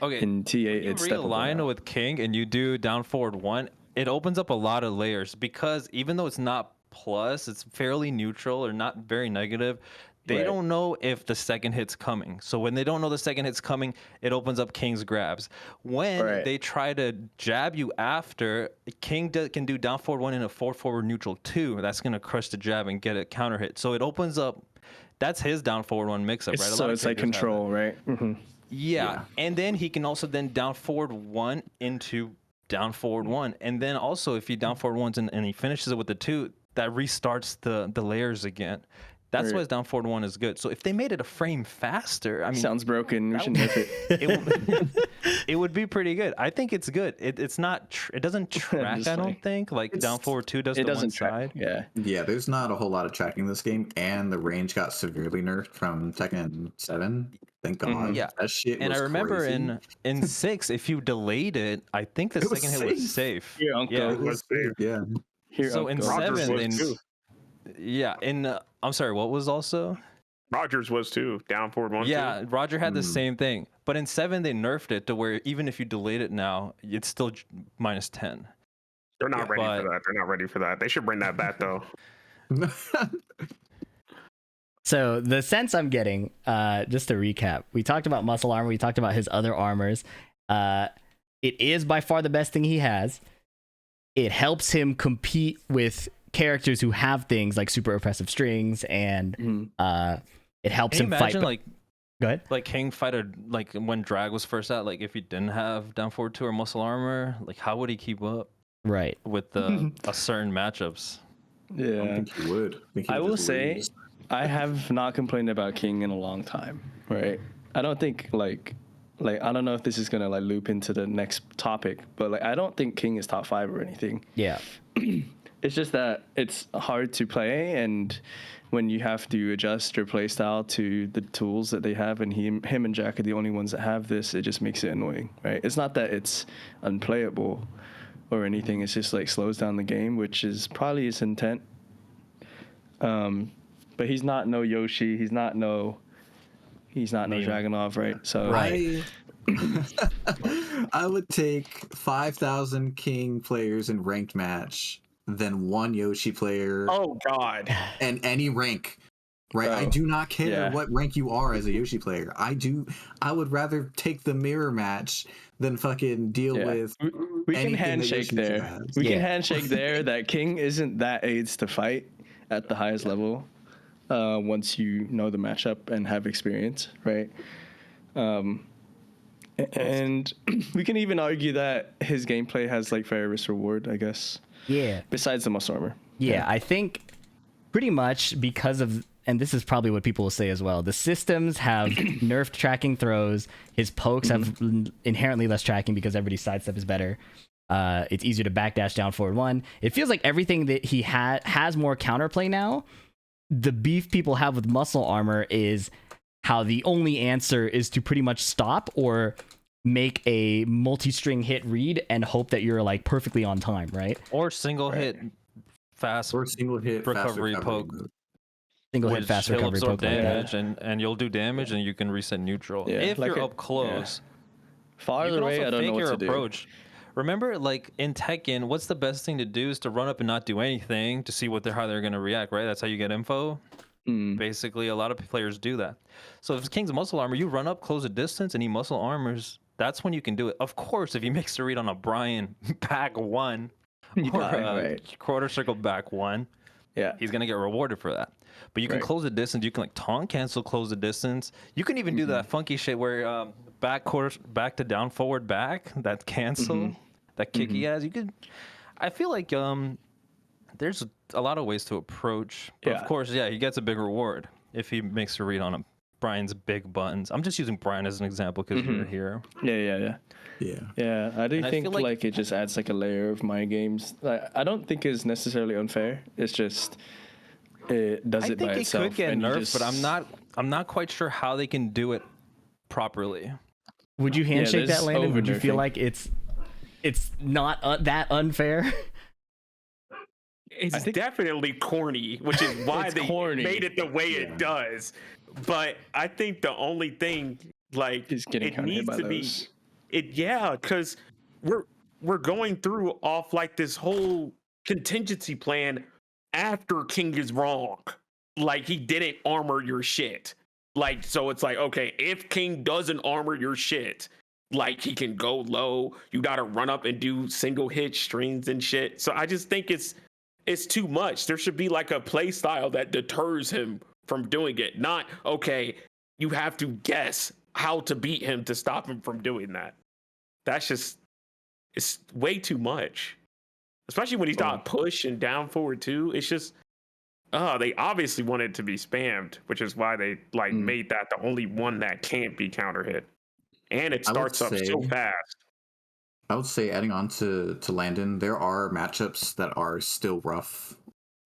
Okay, In T8 you it's steppable realign now. with King and you do down forward 1, it opens up a lot of layers, because even though it's not plus, it's fairly neutral or not very negative. They Right. don't know if the second hit's coming. So when they don't know the second hit's coming, it opens up King's grabs. When Right. they try to jab you after, King can do down forward 1 and a 4-forward neutral 2. That's going to crush the jab and get a counter hit. So it opens up. That's his down forward 1 mix up, right? So it's like control, right? Mm-hmm. Yeah. And then he can also then down forward 1 into down forward 1. And then also if he down forward 1 and he finishes it with the 2, that restarts the layers again. That's why Right. his down forward 1 is good. So if they made it a frame faster, I mean, Sounds broken. We should nip it. it would be pretty good. I think it's good. It's not. It doesn't track. Just I don't like- think like down forward 2 does It the one doesn't track. side. Yeah. Yeah, there's not a whole lot of tracking in this game, and the range got severely nerfed from Tekken 7. Thank God. Mhm. Yeah. That shit And was I remember crazy. in 6, if you delayed it, I think the It was second hit was safe. Here, Uncle. Yeah. It was big, yeah. Here, So in Uncle. Rogers 7, was in too. yeah, in I'm sorry, what was also? Rogers was too. Down forward 1. Yeah, Roger had the Hmm. same thing, but in 7 they nerfed it to where even if you delayed it now, it's still minus 10. They're not Yeah, ready but- for that. They're not ready for that. They should bring that back though. So the sense I'm getting, just to recap, we talked about muscle armor, we talked about his other armors. It is by far the best thing he has. It helps him compete with characters who have things like super oppressive strings, and Mhm. it helps Can you him fight. imagine like Go ahead. like King fight like when Drag was first out, like if he didn't have down forward 2 or muscle armor, like how would he keep up Right. with a certain matchups? I don't Yeah. think he would. think he I would will just say, lose. I have not complained about King in a long time, right? I don't think like I don't know if this is gonna like loop into the next topic, but like I don't think King is top 5 or anything. Yeah. It's just that it's hard to play, and when you have to adjust your play style to the tools that they have, and him and Jack are the only ones that have this, it just makes it annoying, right? It's not that it's unplayable or anything. It's just like slows down the game, which is probably his intent. But he's not no Yoshi. He's not no Dragunov, right? So Right. I would take 5,000 King players in ranked match than 1 Yoshi player Oh God. and any rank. Right? I Oh, do not care yeah. what rank you are as a Yoshi player. I would rather take the mirror match than fucking deal Yeah. with we can anything that handshake Yoshi there. has. We Yeah. can handshake there that King isn't that AIDS to fight at the highest level once you know the matchup and have experience, right? And we can even argue that his gameplay has like fair risk reward, I guess, Yeah. besides the muscle armor. Yeah, I think pretty much because of and this is probably what people will say as well, the systems have nerfed tracking throws. His pokes have inherently less tracking because everybody's sidestep is better. It's easier to backdash down forward one. It feels like everything that he has more counterplay now. The beef people have with muscle armor is how the only answer is to pretty much stop or make a multi-string hit read and hope that you're like perfectly on time, right? Or single hit fast Or single hit recovery poke. Single hit Which fast he'll recovery absorb poke like that. damage, and you'll do damage, and you can reset neutral Yeah, if like you're a- up close. Yeah. Farther away, I don't know what to do. approach. Remember, like in Tekken, what's the best thing to do is to run up and not do anything to see how they're gonna react, right? That's how you get info. Basically, a lot of players do that. So if it's King's muscle armor, you run up, close a distance, and he muscle armors. That's when you can do it. Of course, if he makes a read on a Brian back one or a quarter circle back one, he's gonna get rewarded for that. But you can close the distance. You can like taunt cancel, close the distance. You can even do that funky shit where back to down forward back, that cancel, that kick he has. You could. I feel like there's a lot of ways to approach. But of course, he gets a big reward if he makes a read on Brian's big buttons. I'm just using Brian as an example because you're here. Yeah, I do think like it just adds like a layer of mind games. Like, I don't think it's necessarily unfair. It's just it does it by itself. I think it could get nerfed, but I'm not quite sure how they can do it properly. Would you handshake that, Landon? Would you feel over-nerfing. like it's not that unfair? It's definitely corny, which is why they made it the way it does. But I think the only thing, like, He's getting it kinda hit needs by to those. because we're going through off like this whole contingency plan after King is wrong. Like, he didn't armor your shit. Like, so it's like, okay, if King doesn't armor your shit, like, he can go low. You got to run up and do single hit strings and shit. So I just think it's too much. There should be like a play style that deters him from doing it. Not, okay, you have to guess how to beat him to stop him from doing that. That's just, it's way too much. Especially when he's got push and down forward too. It's just, they obviously wanted to be spammed, which is why they like made that the only one that can't be counter hit. And it starts up so fast. I would say, adding on to Landon, there are matchups that are still rough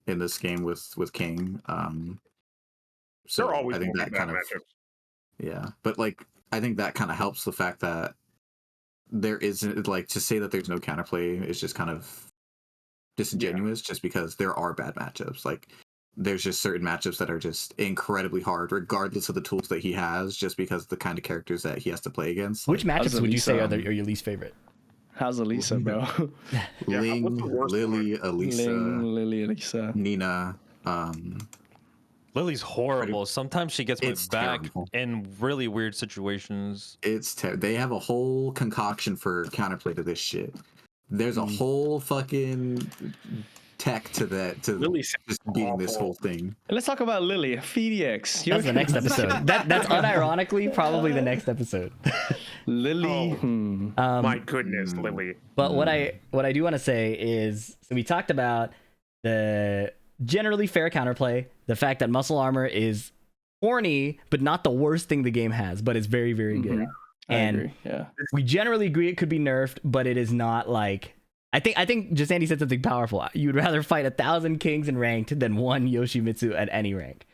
in this game with King. So They're always I think that kind of but like I think that kind of helps the fact that there isn't, like, to say that there's no counterplay is just kind of disingenuous, just because there are bad matchups. Like, there's just certain matchups that are just incredibly hard, regardless of the tools that he has, just because of the kind of characters that he has to play against. Which matchups would you say are your least favorite? How's Elisa, bro? Ling, Lily, Elisa, Lily, Elisa, Nina. Lily's horrible. Sometimes she gets my It's back terrible. in really weird situations. They have a whole concoction for counterplay to this shit. There's a whole fucking tech to that, to Lily's just beating this whole thing. And let's talk about Lily, PhiDX. That's the next episode. That's unironically probably the next episode. Lily. My goodness, Lily. But what I do want to say is, so we talked about the generally fair counterplay, the fact that muscle armor is horny, but not the worst thing the game has, but it's very, very good. I agree. Yeah. We generally agree it could be nerfed, but it is not like, I think Jesandy said something powerful. You'd rather fight 1,000 kings in ranked than one Yoshimitsu at any rank.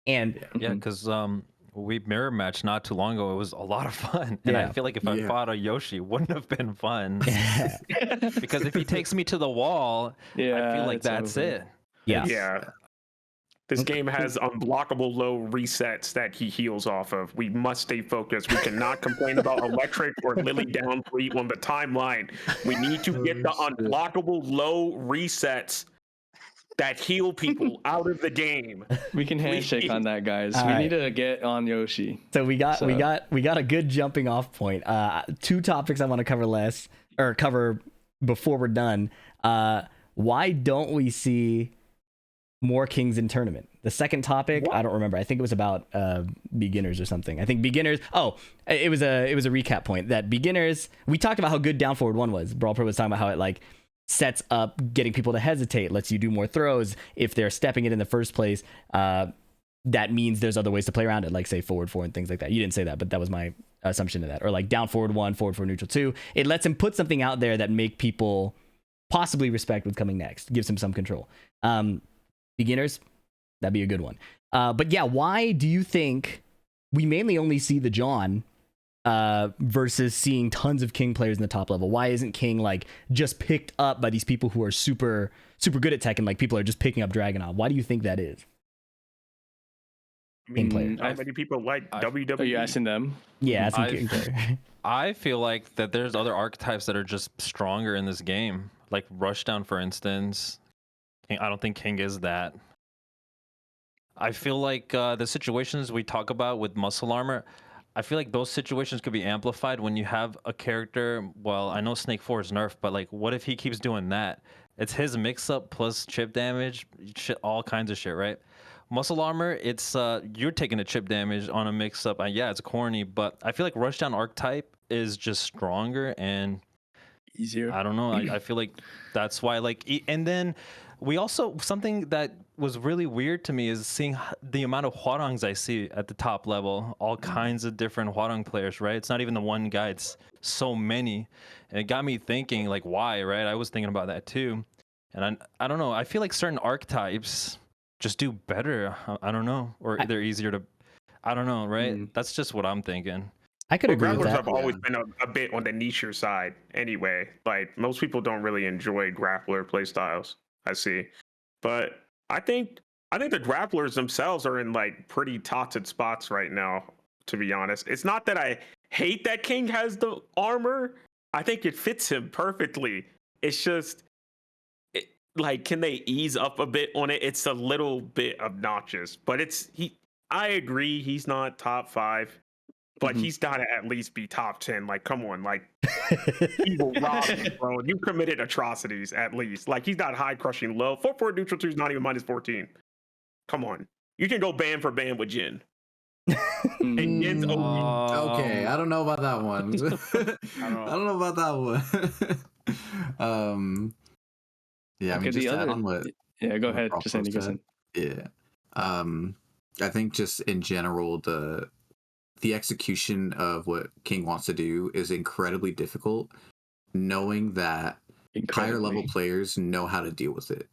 And Yeah, because we mirror matched not too long ago. It was a lot of fun, and I feel like if I fought a Yoshi, it wouldn't have been fun. Because if he takes me to the wall, I feel like that's it. Yeah. This game has unblockable low resets that he heals off of. We must stay focused. We cannot complain about Electric or Lily down 3 on the timeline. We need to get the unblockable low resets that heal people out of the game. We can handshake on that, guys. All we right. need to get on Yoshi. so we got a good jumping off point. 2 topics I want to cover before we're done. Why don't we see more kings in tournament? The second topic, I don't remember. I think it was about beginners or something. I think beginners. Oh, it was a recap point that beginners. We talked about how good down forward one was. Brawlpro was talking about how it like sets up getting people to hesitate, lets you do more throws if they're stepping it in the first place. that means there's other ways to play around it, like say forward 4 and things like that. You didn't say that, but that was my assumption of that. Or like down forward 1, forward 4, neutral 2. It lets him put something out there that make people possibly respect what's coming next. Gives him some control. Beginners, that'd be a good one. But yeah, why do you think we mainly only see the John versus seeing tons of King players in the top level? Why isn't King like just picked up by these people who are super good at Tekken? Like people are just picking up Dragunov. Why do you think that is? I mean, player. how many people like WWE? Are you asking them? Yeah, that's King player. I feel like that there's other archetypes that are just stronger in this game, like Rushdown, for instance. I don't think King is that. I feel like the situations we talk about with muscle armor, I feel like those situations could be amplified when you have a character. Well, I know Snake 4 is nerfed, but like, what if he keeps doing that? It's his mix-up plus chip damage, shit, all kinds of shit, right? Muscle armor, it's you're taking a chip damage on a mix-up. Yeah, it's corny, but I feel like Rushdown archetype is just stronger and Easier. I don't know. I feel like that's why. Like, and then we also, something that was really weird to me is seeing the amount of Hwarongs I see at the top level. All kinds of different Hwarong players, right? It's not even the one guy. It's so many, and it got me thinking, like, why, right? I was thinking about that too, and I don't know. I feel like certain archetypes just do better. I don't know, or they're easier to. I don't know, right? That's just what I'm thinking. I could agree with grapplers that. have always been a bit on the nicher side anyway. Like most people don't really enjoy grappler playstyles, I see. But I think the grapplers themselves are in like pretty toxic spots right now, to be honest. It's not that I hate that King has the armor. I think it fits him perfectly. It's just like, can they ease up a bit on it? It's a little bit obnoxious, but I agree he's not top 5. But he's got to at least be top 10. Like, come on, like, evil Robin, bro. You committed atrocities at least. Like, he's not high crushing low. 4-4 neutral 2 is not even minus 14. Come on, you can go band for band with Jin. And Jin's okay, I don't know about that one. I don't know about that one. Yeah, I mean, just to add on what. Yeah, go ahead, Jesandy. Yeah, I think just in general the execution of what King wants to do is incredibly difficult, knowing that higher level players know how to deal with it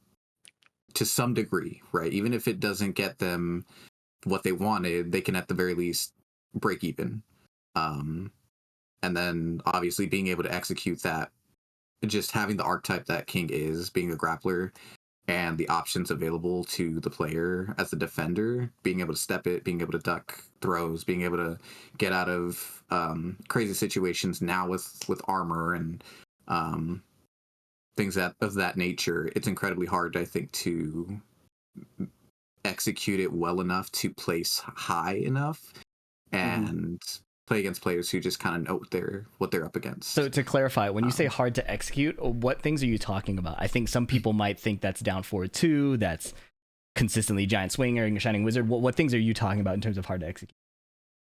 to some degree, right? Even if it doesn't get them what they wanted, they can at the very least break even. And then obviously being able to execute that, just having the archetype that King is, being a grappler, and the options available to the player as a defender, being able to step it, being able to duck throws, being able to get out of crazy situations now with armor and things of that nature. It's incredibly hard, I think, to execute it well enough to place high enough and play against players who just kind of know what they're up against. So to clarify, when you say hard to execute, what things are you talking about? I think some people might think that's down forward 2, that's consistently giant swinger and shining wizard. What things are you talking about in terms of hard to execute?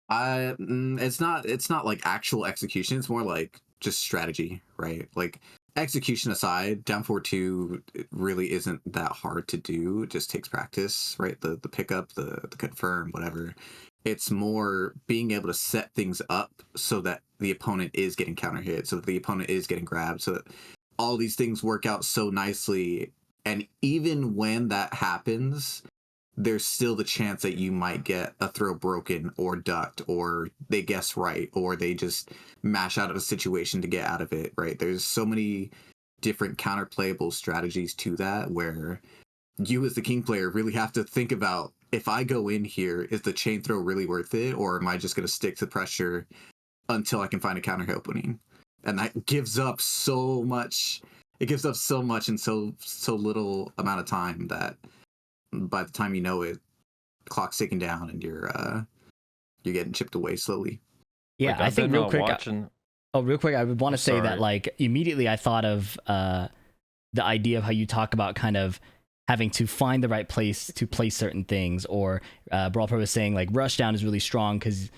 It's not like actual execution. It's more like just strategy, right? Like execution aside, down forward 2 it really isn't that hard to do. It just takes practice, right? The pickup, the confirm, whatever. It's more being able to set things up so that the opponent is getting counter hit, so that the opponent is getting grabbed, so that all these things work out so nicely. And even when that happens, there's still the chance that you might get a throw broken or ducked, or they guess right, or they just mash out of a situation to get out of it, right? There's so many different counterplayable strategies to that where you as the King player really have to think about, if I go in here, is the chain throw really worth it, or am I just going to stick to pressure until I can find a counter hit opening? And that gives up so much. It gives up so much in so little amount of time that by the time you know it, the clock's ticking down and you're getting chipped away slowly. Yeah, like, I think real quick. Real quick, I would want to say that like immediately I thought of the idea of how you talk about kind of having to find the right place to place certain things, or Brawlpro was saying like Rushdown is really strong because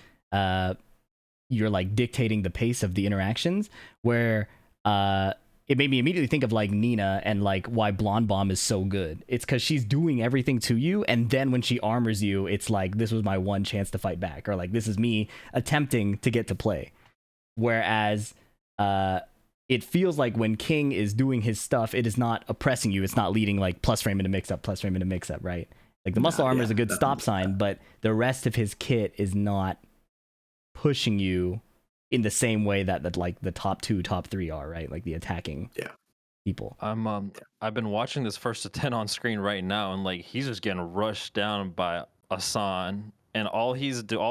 you're like dictating the pace of the interactions, where it made me immediately think of like Nina and like why Blonde Bomb is so good. It's because she's doing everything to you, and then when she armors you, it's like, this was my one chance to fight back, or like this is me attempting to get to play. Whereas it feels like when King is doing his stuff, it is not oppressing you. It's not leading like plus frame into mix up, right? Like the muscle armor is a good stop sign, but the rest of his kit is not pushing you in the same way that like the top 2, top 3 are, right? Like the attacking people. I've been watching this first to 10 on screen right now, and like he's just getting rushed down by Asan, and all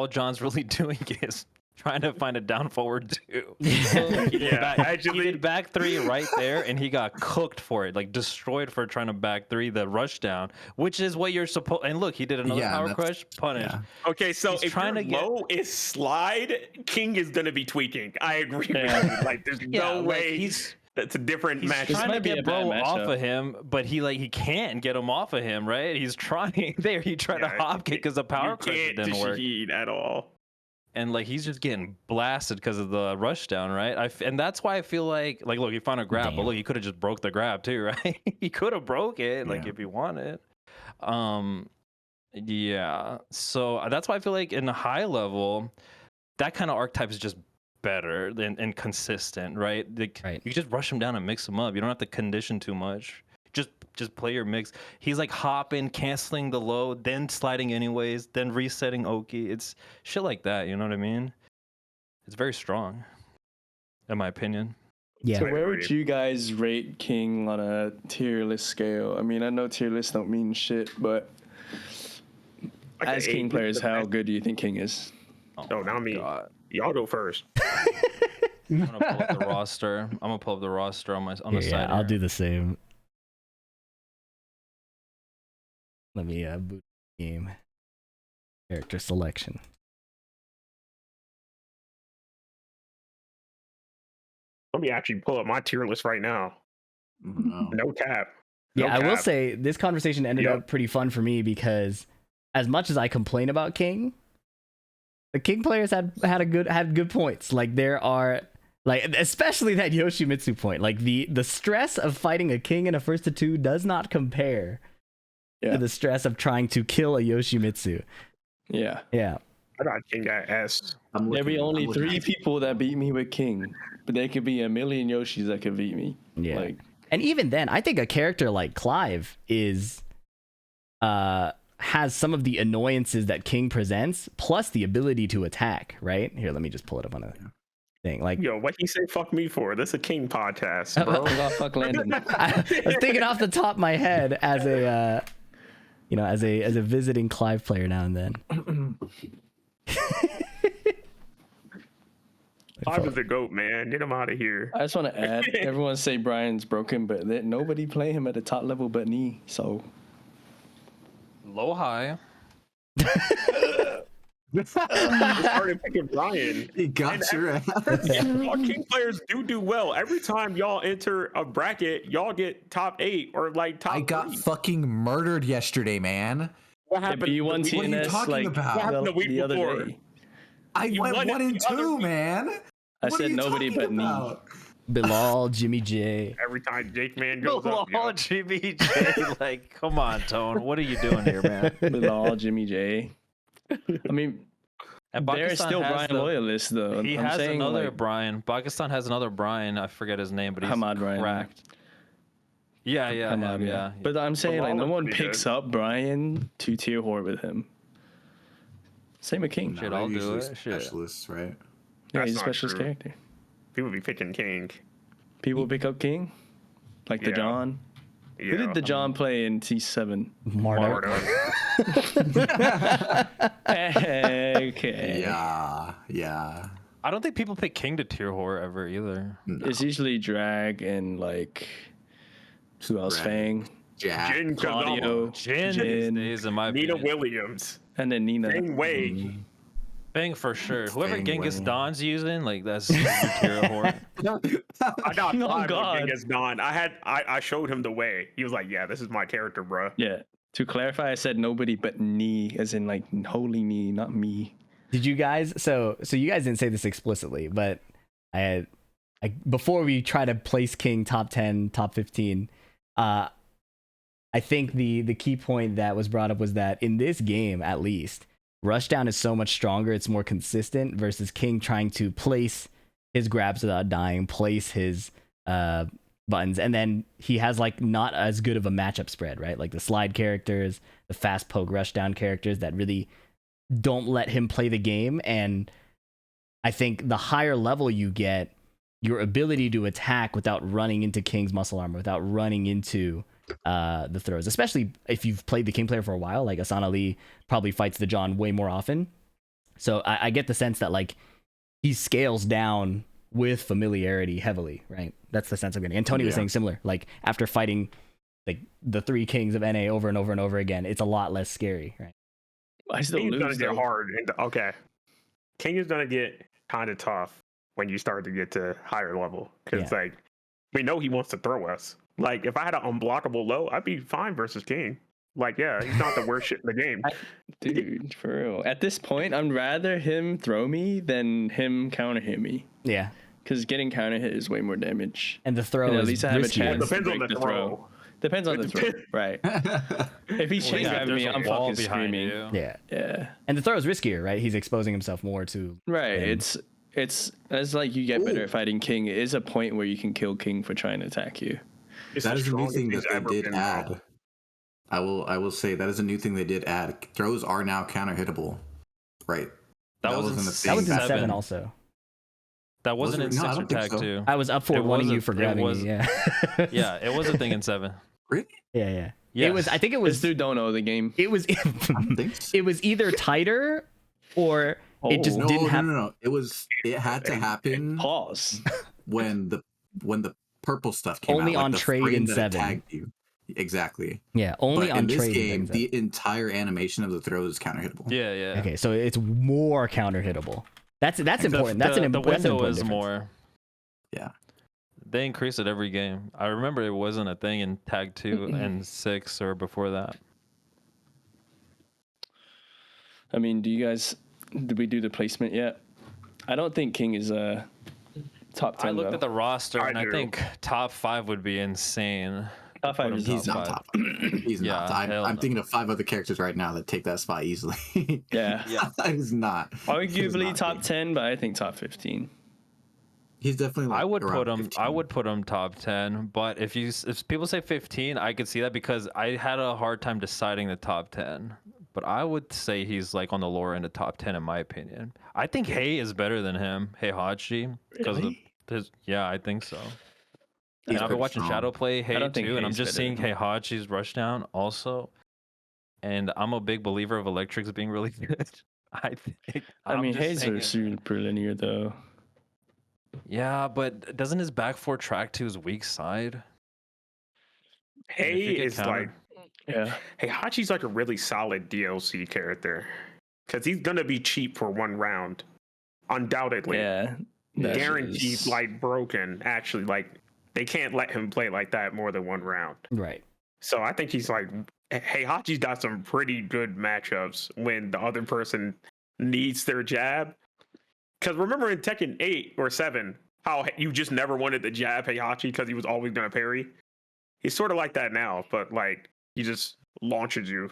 John's really doing is trying to find a down forward 2. He did back 3 right there, and he got cooked for it, like destroyed for trying to back 3 the rush down, which is what you're supposed. And look, he did another power crush punish. Yeah. Okay, so He's if trying your to get low is slide, King is gonna be tweaking. I agree with you. Like, there's no way. That's a different match. He's trying to get bro off matchup. of him, but he can't get him off of him, right? He's trying there. He tried to hop kick because the power crush didn't work. At all. And like he's just getting blasted because of the rush down, right? And that's why I feel like look, he found a grab, but look, he could have just broke the grab too, right? He could have broke it, like if he wanted. Yeah. So that's why I feel like in the high level, that kind of archetype is just better and consistent, right? Like, you just rush him down and mix him up. You don't have to condition too much. Just play your mix. He's like hopping, canceling the low, then sliding anyways, then resetting Oki. It's shit like that, you know what I mean? It's very strong, in my opinion. Yeah. So where would you guys rate King on a tier list scale? I mean, I know tier lists don't mean shit, but Like as King players, how good do you think King is? Oh, not me. God. Y'all go first. I'm gonna pull up the roster. I'm gonna pull up the roster on the side. Yeah, I'll here. do the same. Let me boot the game. Character selection. Let me actually pull up my tier list right now. No cap. No Yeah, I will cap. say this conversation ended up pretty fun for me because as much as I complain about King, the King players had good points. Like there are like especially that Yoshimitsu point. Like the stress of fighting a King in a 1st to 2 does not compare to the stress of trying to kill a Yoshimitsu. Yeah. Yeah. I got King at S. There'll be only 3 people that beat me with King, but there could be a million Yoshis that could beat me. Yeah. Like, and even then, I think a character like Clive is has some of the annoyances that King presents, plus the ability to attack, right? Here, let me just pull it up on a thing. Like, Yo, what he say fuck me for? This is a King podcast, bro. fuck Landon. I was thinking off the top of my head as a as a visiting Clive player now and then. Clive is the GOAT, man. Get him out of here. I just want to add, everyone say Brian's broken, but nobody play him at the top level but me. So Low high. You started picking Brian. He got your ass. Y'all King players do well. Every time y'all enter a bracket, y'all get top 8 or like top I got 3. fucking murdered yesterday, man. What happened? you won what are you TNS talking like about? What happened the week the other before? day. I You went won it 1 and the other 2, week. man. I What are said you nobody talking but me. about? Bilal, Jimmy J. Every time Jake Man goes Oh, up, yo. GBJ, like, come on, Tone. What are you doing here, man? Bilal, Jimmy J. I mean, And there's still Brian loyalists though. He I'm has saying, another like, Brian. Pakistan has another Brian. I forget his name, but he's Hamad Brian. cracked. Yeah, Hamad, yeah. But I'm saying like no Bilal one is pretty picks good. up Brian to tier whore with him. Same with King. Shit, They're I'll do usually it. Shit. Specialists, right? Yeah, That's he's a not specialist true. character. People be picking King. People pick up King, like the Yeah. John. Yeah. Who did the John play in T7? Marta. Okay. Yeah. I don't think people pick King to tier whore ever either. No. It's usually Drag and like who else? Drag. Fang, Jack. Jin Claudio, Kazama, Jin Jin, these days, in my Nina opinion. Williams, and then Nina. Bing Wei. Bang for sure. Whoever Bang Genghis Wang. Don's using, like that's tier whore. I got Oh, Clive God. on Genghis Don. I showed him the way. He was like, "Yeah, this is my character, bro." Yeah. To clarify, I said nobody but me, as in like holy me, not me. Did you guys? So you guys didn't say this explicitly, but I before we try to place King top 10, top 15, I think the key point that was brought up was that in this game, at least, Rushdown is so much stronger. It's more consistent versus King trying to place his grabs without dying, place his buttons, and then he has like not as good of a matchup spread, right? Like the slide characters, the fast poke Rushdown characters that really don't let him play the game. And I think the higher level you get, your ability to attack without running into King's muscle armor, without running into the throws, especially if you've played the King player for a while, like Asana Lee probably fights the John way more often. So I get the sense that like he scales down with familiarity heavily, right? That's the sense I'm getting. And Tony was saying similar, like after fighting like the 3 Kings of NA over and over and over again, it's a lot less scary, right? I still King's lose. gonna get hard. Okay, King is gonna get kind of tough when you start to get to higher level, because like we know he wants to throw us. Like if I had an unblockable low, I'd be fine versus King. Like he's not the worst shit in the game. Dude, for real. At this point, I'd rather him throw me than him counter hit me. Yeah. Because getting counter hit is way more damage. And the throw And is at least I have a riskier. chance to Depends on break the the throw. throw. Depends on the throw, right? If he's chain grabbing me, I'm fucking screaming. Yeah. Yeah. And the throw is riskier, right? He's exposing himself more to Right. him. It's as like you get better at fighting King. It is a point where you can kill King for trying to attack you. That is a new thing that they did add. I will say that is a new thing they did add. Throws are now counter hittable, right? That was in That was in 7 also. That wasn't in No, I 6 or don't think tag so. 2. I was up for It wanting was you a- for it grabbing was- me. Yeah. Yeah, it was a thing in 7. Really? Yeah. Yeah. It was. I think it This was. dude don't know the game. It was. I don't think so. It was either tighter or it just No, didn't have. no. It had to happen Pause. when the purple stuff came Only out. on the trade frame in that 7. attacked you. Exactly. Yeah, only But on in this trade. game, and things the entire animation of the throw is counter hittable. Yeah. okay, so it's more counter hittable. That's important. That's the an window important is difference. more. Yeah. They increase it every game. I remember it wasn't a thing in tag 2 and 6 or before that. I mean, did we do the placement yet? I don't think King is top 10. I looked though. at the roster and I do. think top 5 would be insane. Top 5 is He's top not 5. top 5. He's Yeah, not. hell I'm no. thinking of 5 other characters right now that take that spot easily. Yeah. That is not. Arguably not top big. 10, but I think top 15. He's definitely. Like I would around put him. 15. I would put him top 10. But if people say 15, I could see that because I had a hard time deciding the top 10. But I would say he's like on the lower end of top 10 in my opinion. I think Hey is better than him. Hey Hachi, because of his. Yeah, I think so. He's And I've been pretty watching strong. Shadow play Hey don't think too, and I'm Hei's just better seeing than Hey him. Hachi's rushdown also. And I'm a big believer of Electrics being really good. I think. I I'm mean, just Hayes saying are it. super linear, though. Yeah, but doesn't his back 4 track to his weak side? And if Hey you get is countered- like Yeah. Hachi's like a really solid DLC character because he's gonna be cheap for 1 round, undoubtedly. Yeah. that Guaranteed, is- like broken. Actually, like they can't let him play like that more than 1 round. Right. So I think he's like, Hachi's got some pretty good matchups when the other person needs their jab. Because remember in Tekken 8 or 7, how you just never wanted to jab Heihachi because he was always going to parry? He's sort of like that now, but like he just launches you.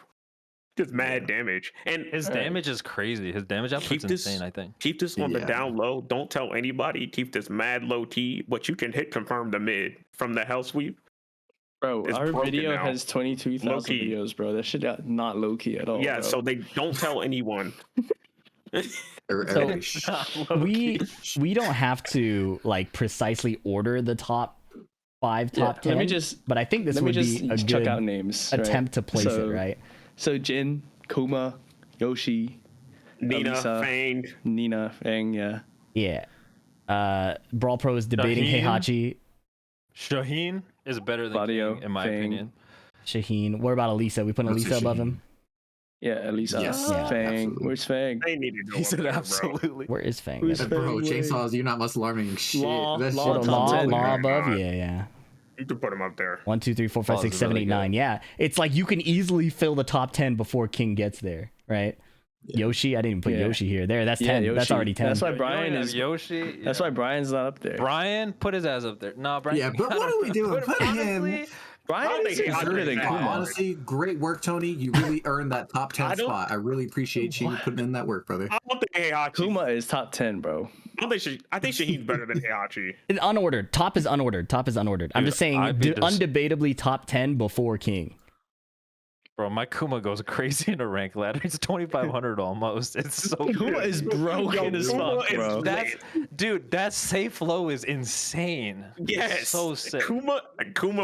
Just mad damage. And His damage is crazy. His damage output's this- insane, I think. keep this on the Yeah. down low. Don't tell anybody. Keep this mad low T, but you can hit confirm the mid from the hell sweep. Bro, it's our broken video now. has 22,000 Low-key. videos, bro. That shit not low key at all. Yeah, bro. so they don't tell anyone. Everybody We don't have to like precisely order the top 5, top 10. Let me just But I think this let me would just be a chuck good out names. right? attempt to place So- it, right? So Jin, Kuma, Yoshi, Nina, Elisa. Fang. Nina, Fang, yeah. Yeah. Brawlpro is debating Shaheen? Heihachi, Shaheen is better than Claudio, King, in my Fang. opinion. Shaheen. What about Elisa? We putting What's Elisa above Shaheen? him? Yeah, Elisa. Yes, yeah, Fang. absolutely. Where's Fang? They need to go He up said there, bro. absolutely. Where is Fang? Who's That's- Bro, Fang? chainsaws, you're not muscle arming shit. Law- That Law shit is top Law, 10. Law Oh, above? God. Yeah. You can put him up there. 1, 2, 3, 4, 5, Law's 6, 7, really 8, good. 9. Yeah. It's like you can easily fill the top 10 before King gets there, right? Yoshi, I didn't even put Yeah. Yoshi here. There, that's Yeah, 10. That's Yoshi. already 10. That's why You Brian don't have is. Yoshi. That's why Brian's not up there. Brian, put his ass up there. No, Brian. Yeah, but what are we doing? Put him. honestly, Brian is think better than Heihachi- Kuma. Honestly, great work, Tony. You really earned that top 10 I don't- spot. I really appreciate you What? putting in that work, brother. I don't think Heihachi. Kuma is top 10, bro. I think Shahid's better than Heihachi. It's unordered. Top is unordered. Top is unordered. I'm Dude, just saying, I'd be undebatably top 10 before King. bro, my Kuma goes crazy in a rank ladder. It's 2,500 almost. It's so good. Kuma is broken as Kuma fuck, is bro. lit. Dude, that safe low is insane. It's Yes, so sick. Kuma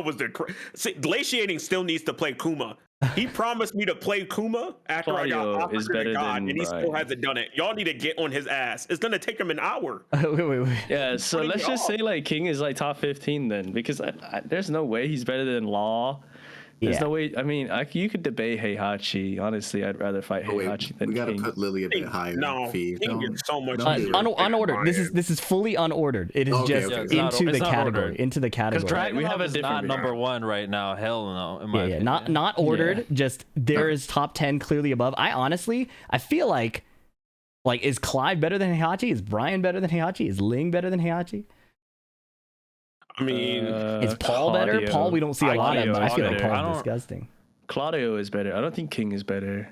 was the see, Glaciating still needs to play Kuma. He promised me to play Kuma after I Claudio got is offered better to God, than and he still Brian. hasn't done it. Y'all need to get on his ass. It's gonna take him an hour. wait. Yeah, so Putting let's me just off. say like King is like top 15 then, because there's no way he's better than Law. There's Yeah. no way. I mean, you could debate Heihachi. Honestly, I'd rather fight Oh, wait, Heihachi than we gotta King. put Lily a bit higher. No, Fee. King Don't- gets so much. don't do it. Unordered. This is fully unordered. It is Okay, just okay. It's not- into the it's not category. ordered. Into the Because category. Dragon we have a is different not view. number one right now. Hell no. In my Yeah, opinion. not ordered. Yeah. Just there is top 10 clearly above. I feel like is Clive better than Heihachi? Is Brian better than Heihachi? Is Ling better than Heihachi? I mean, Is Paul better? Claudio. Paul, we don't see a lot of, Claudio but I is feel like better. Paul's disgusting. Claudio is better. I don't think King is better.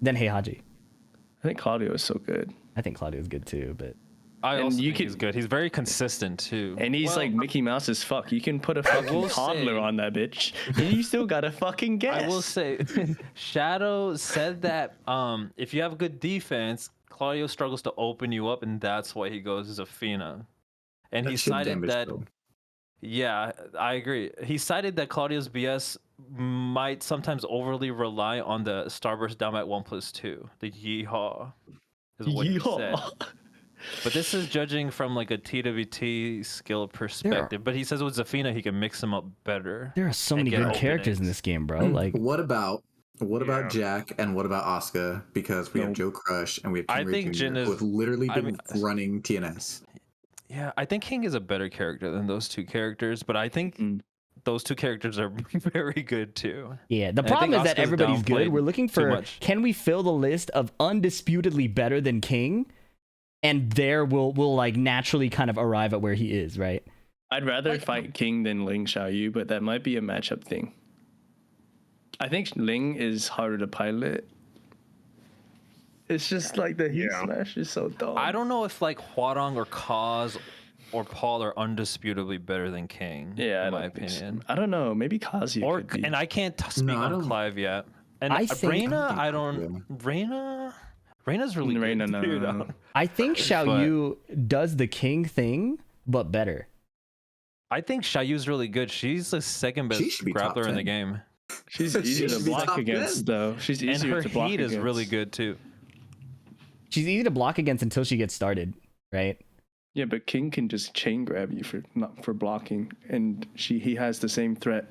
Then Heihachi. I think Claudio is so good, I think Claudio's good too, but I And also you think could- he's good. He's very consistent too. and he's Well, like Mickey Mouse as fuck. You can put a fucking will toddler say- on that bitch, and you still gotta fucking guess. I will say, Shadow said that if you have good defense, Claudio struggles to open you up, and that's why he goes as Athena. And That he shit cited damage, that. though. Yeah, I agree. He cited that Claudio's BS might sometimes overly rely on the Starburst down at 1+2. The yeehaw is what he said. But this is judging from like a TWT skill perspective. But he says with Zafina he can mix them up better. there are so And many get good characters in openings. this game, bro. Like What about Yeah. Jack and what about Asuka? Because we have Joe Crush and we have I King think Ray Jr., Jin is- who have literally I been mean- running TNS. Yeah, I think King is a better character than those two characters, but I think those two characters are very good too. yeah, the I problem think is that Asuka's everybody's good. downplayed We're looking too for much. can we fill the list of undisputedly better than King? And there we'll like naturally kind of arrive at where he is, right? I'd rather fight King than Ling Xiaoyu, but that might be a matchup thing. I think Ling is harder to pilot. It's just like the heat Yeah. smash is so dumb. I don't know if like Huarong or Kaz or Paul are undisputably better than King. Yeah, I in my don't think so. opinion. I don't know. Maybe Kazuya Or could be. and I can't speak No, I on don't- Clive yet. And I think- Reina, I I don't don't. think Reina's really Reina, good. Dude. no. I think Xiaoyu does the King thing, but better. I think Xiaoyu's really good. She's the second best She should be top grappler in the 10. game, She's She easy to should be block top against, 10. though. She's and easier her to block heat is against. really good too. She's easy to block against until she gets started, right? Yeah, but King can just chain grab you for not for blocking, and he has the same threat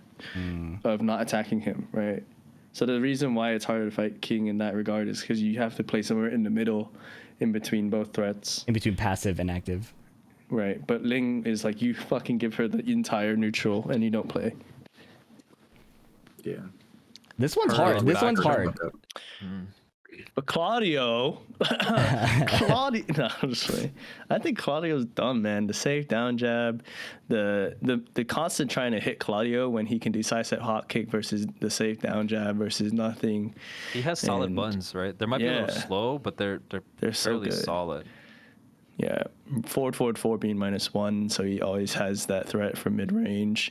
of not attacking him, right? So the reason why it's harder to fight King in that regard is because you have to play somewhere in the middle, in between both threats, In between passive and active. right? But Ling is like you fucking give her the entire neutral and you don't play. Yeah. This one's Her hard. This one's backer. hard. But Claudio, Claudio, no, I'm just kidding. I think Claudio's dumb, man. The safe down jab, the constant trying to hit Claudio when he can do side step hot kick versus the safe down jab versus nothing. He has solid And- buns, right? They might be a little yeah. slow, but they're so fairly good. solid. Yeah, forward four being -1, so he always has that threat from mid range.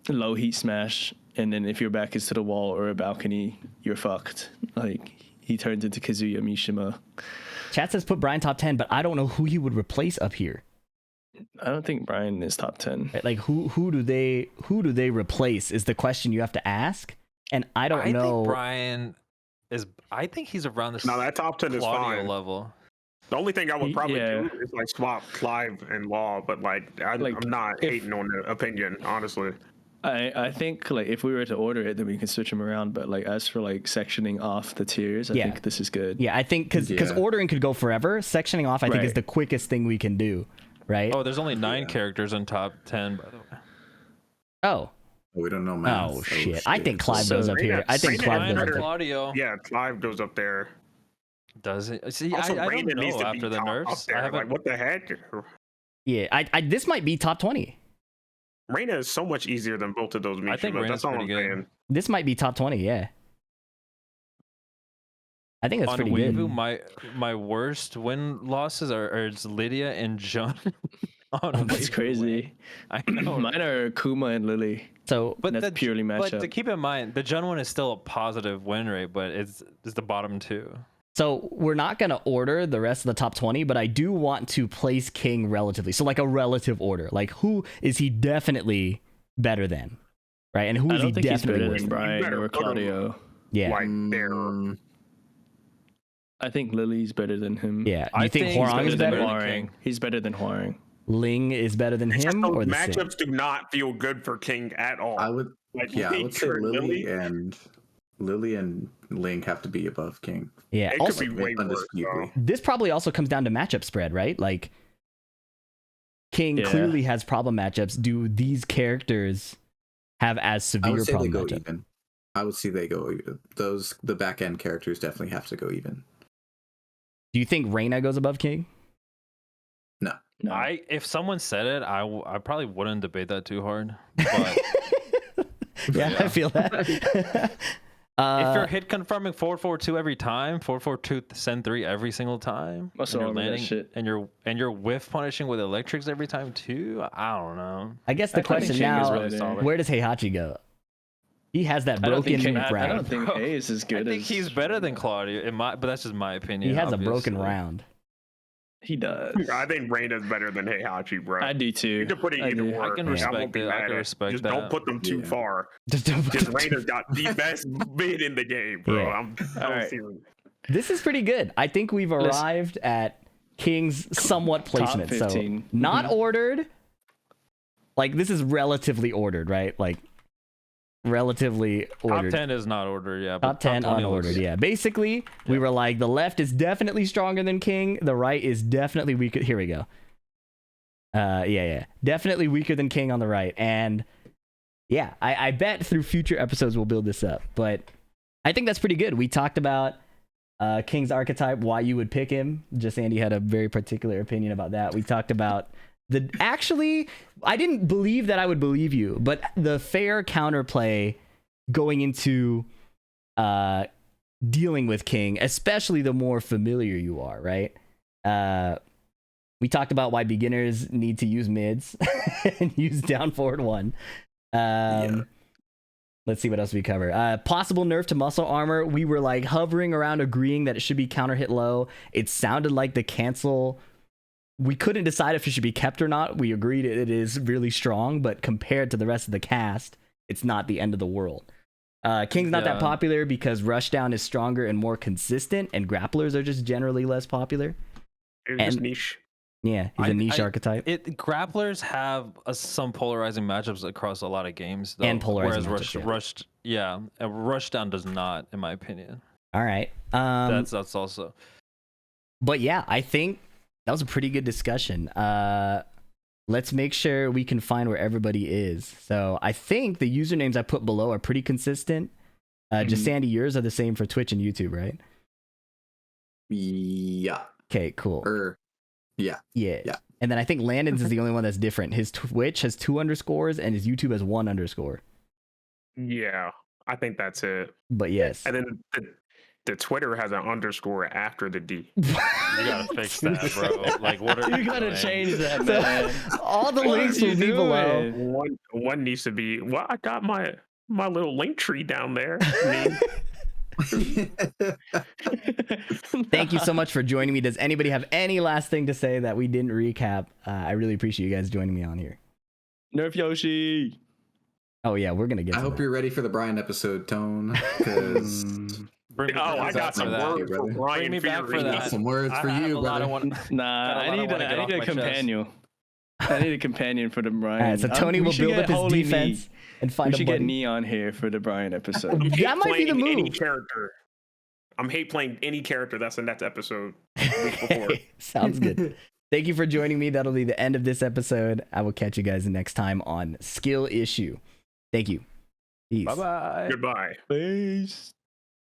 Low heat smash, and then if your back is to the wall or a balcony, you're fucked. Like he turns into Kazuya Mishima. Chat says put Brian top 10, but I don't know who he would replace up here. I don't think Brian is top 10. Right? Like who do they replace is the question you have to ask. And I don't know. think Brian is. I think he's around the No, that top 10 is Claudio fine. level. The only thing I would probably Yeah. do is like swap Clive and Law, but I'm not if- hating on the opinion, honestly. I think like if we were to order it, then we can switch them around. But like as for like sectioning off the tiers, I Yeah. think this is good. Yeah, I think because Yeah. ordering could go forever. Sectioning off, I think, is Right. the quickest thing we can do. Right? Oh, there's only 9 characters in top 10, by the way. Oh. We don't know math. Oh shit! I think Clive So goes up here. I think Reyna- Clive Ryan goes or up there. Claudio. Yeah, Clive goes up there. Does it? See, Also, I Reyna don't needs know to be after the top up nerfs. there. I haven't. Like, what the heck? Yeah, I this might be top 20. Reyna is so much easier than both of those. I think Michulas. Reyna's That's all I'm pretty good. saying. This might be top 20. Yeah, I think that's On pretty Weibo, good. my worst win losses are it's Lydia and John. On That's Weibo crazy. win. I know. Mine are Kuma and Lily. So But That's purely But to matchup. keep in mind, the Jun one is still a positive win rate, but it's the bottom two. So we're not going to order the rest of the top 20, but I do want to place King relatively. So like a relative order. Like who is he definitely better than? Right? And who I is he don't think he's definitely better worse than than? Brian better or put him- Claudio. Yeah. Like they're Mm, I think Lily's better than him. Yeah. I You think think he's Hwoarang is better better? than Hwoarang. King. He's better than Hwoarang. Ling is better than It's just him those or the same? matchups do not feel good for King at all. I would, like, yeah, I Lily would say or Lily and Link have to be above King. Yeah. It Also, could be way worse. Undisputably. Though. this probably also comes down to matchup spread, right? Like King Yeah. clearly has problem matchups. Do these characters have as I severe would say they problem go matchup? even. I would say they go even. The back end characters definitely have to go even. Do you think Reyna goes above King? No. No. If someone said it, I probably wouldn't debate that too hard. But Yeah, I feel that. if you're hit confirming 442 every time, 442 send 3 every single time, Muscle and armor you're that shit. and you're whiff punishing with electrics every time too. I don't know. I guess the I think question King is now, really solid. where does Heihachi go? He has that I don't broken think I round. don't think Hay is as I good think as he's better than Claudio, but that's just my opinion. He has a broken obviously. round. he does. I think Reyna's better than Heihachi, bro. I do too. You can put it I either do. or. I can Yeah. respect won't be it. I mad can at it. respect Just that. don't put them too Yeah. far. Just don't- Because Reyna's got the best mid in the game, bro. Yeah. I'm All right. serious. This is pretty good. I think we've Let's- arrived at King's somewhat placement. So 15. not Mhm. ordered. Like this is relatively ordered, right? Like relatively Top ordered. 10 is not ordered, yeah. but Top 10 20 unordered, looks- yeah. Basically, we were like, the left is definitely stronger than King. The right is definitely weaker. Here we go. Yeah. Definitely weaker than King on the right. And yeah, I bet through future episodes we'll build this up. But I think that's pretty good. We talked about King's archetype, why you would pick him. Jesandy had a very particular opinion about that. We talked about actually, I didn't believe that I would believe you, but the fair counterplay going into dealing with King, especially the more familiar you are, right? We talked about why beginners need to use mids and use down forward one. Let's see what else we cover. Possible nerf to muscle armor. We were like hovering around agreeing that it should be counter hit low. It sounded like the cancel. We couldn't decide if it should be kept or not. We agreed it is really strong, but compared to the rest of the cast, it's not the end of the world. King's not that Yeah. popular because Rushdown is stronger and more consistent, and grapplers are just generally less popular. It's just And- niche. Yeah, he's a niche archetype. Grapplers have some polarizing matchups across a lot of games, though, And polarizing whereas matchups, Rushdown does not, in my opinion. All right. That's also. But yeah, I think that was a pretty good discussion. Let's make sure we can find where everybody is. So I think the usernames I put below are pretty consistent. Jesandy, yours are the same for Twitch and YouTube, right? Yeah. Okay, cool. Yeah. Yeah. Yeah. And then I think Landon's is the only one that's different. His Twitch has 2 underscores and his YouTube has 1 underscore. Yeah, I think that's it. But yes. And then the Twitter has an underscore after the D. You gotta fix that, bro. Like, what are You gotta doing? change that, So, man. all the What links are you will be below. doing? One needs to be. Well, I got my little link tree down there. I mean, Thank you so much for joining me. Does anybody have any last thing to say that we didn't recap? I really appreciate you guys joining me on here. Nerf Yoshi. Oh yeah, we're gonna get. I to hope that. you're ready for the Brian episode, Tone. Because Bring me oh, back I got for some that. words for brother. Brian Bring me back for Fury. that. got some words for I have you, a lot brother. of one- Nah, Got a I lot need wanna get off a my chest. companion. I need a companion for the Brian. All right, so Tony We will should build get up his Holy defense Knee. and We find a should get buddy. Knee on here for the Brian episode. I'm hate That might be the playing any move. character. I'm hate playing any character that's in that episode. Week before. Sounds good. Thank you for joining me. That'll be the end of this episode. I will catch you guys next time on Skill Issue. Thank you. Peace. Bye bye. Goodbye. Peace.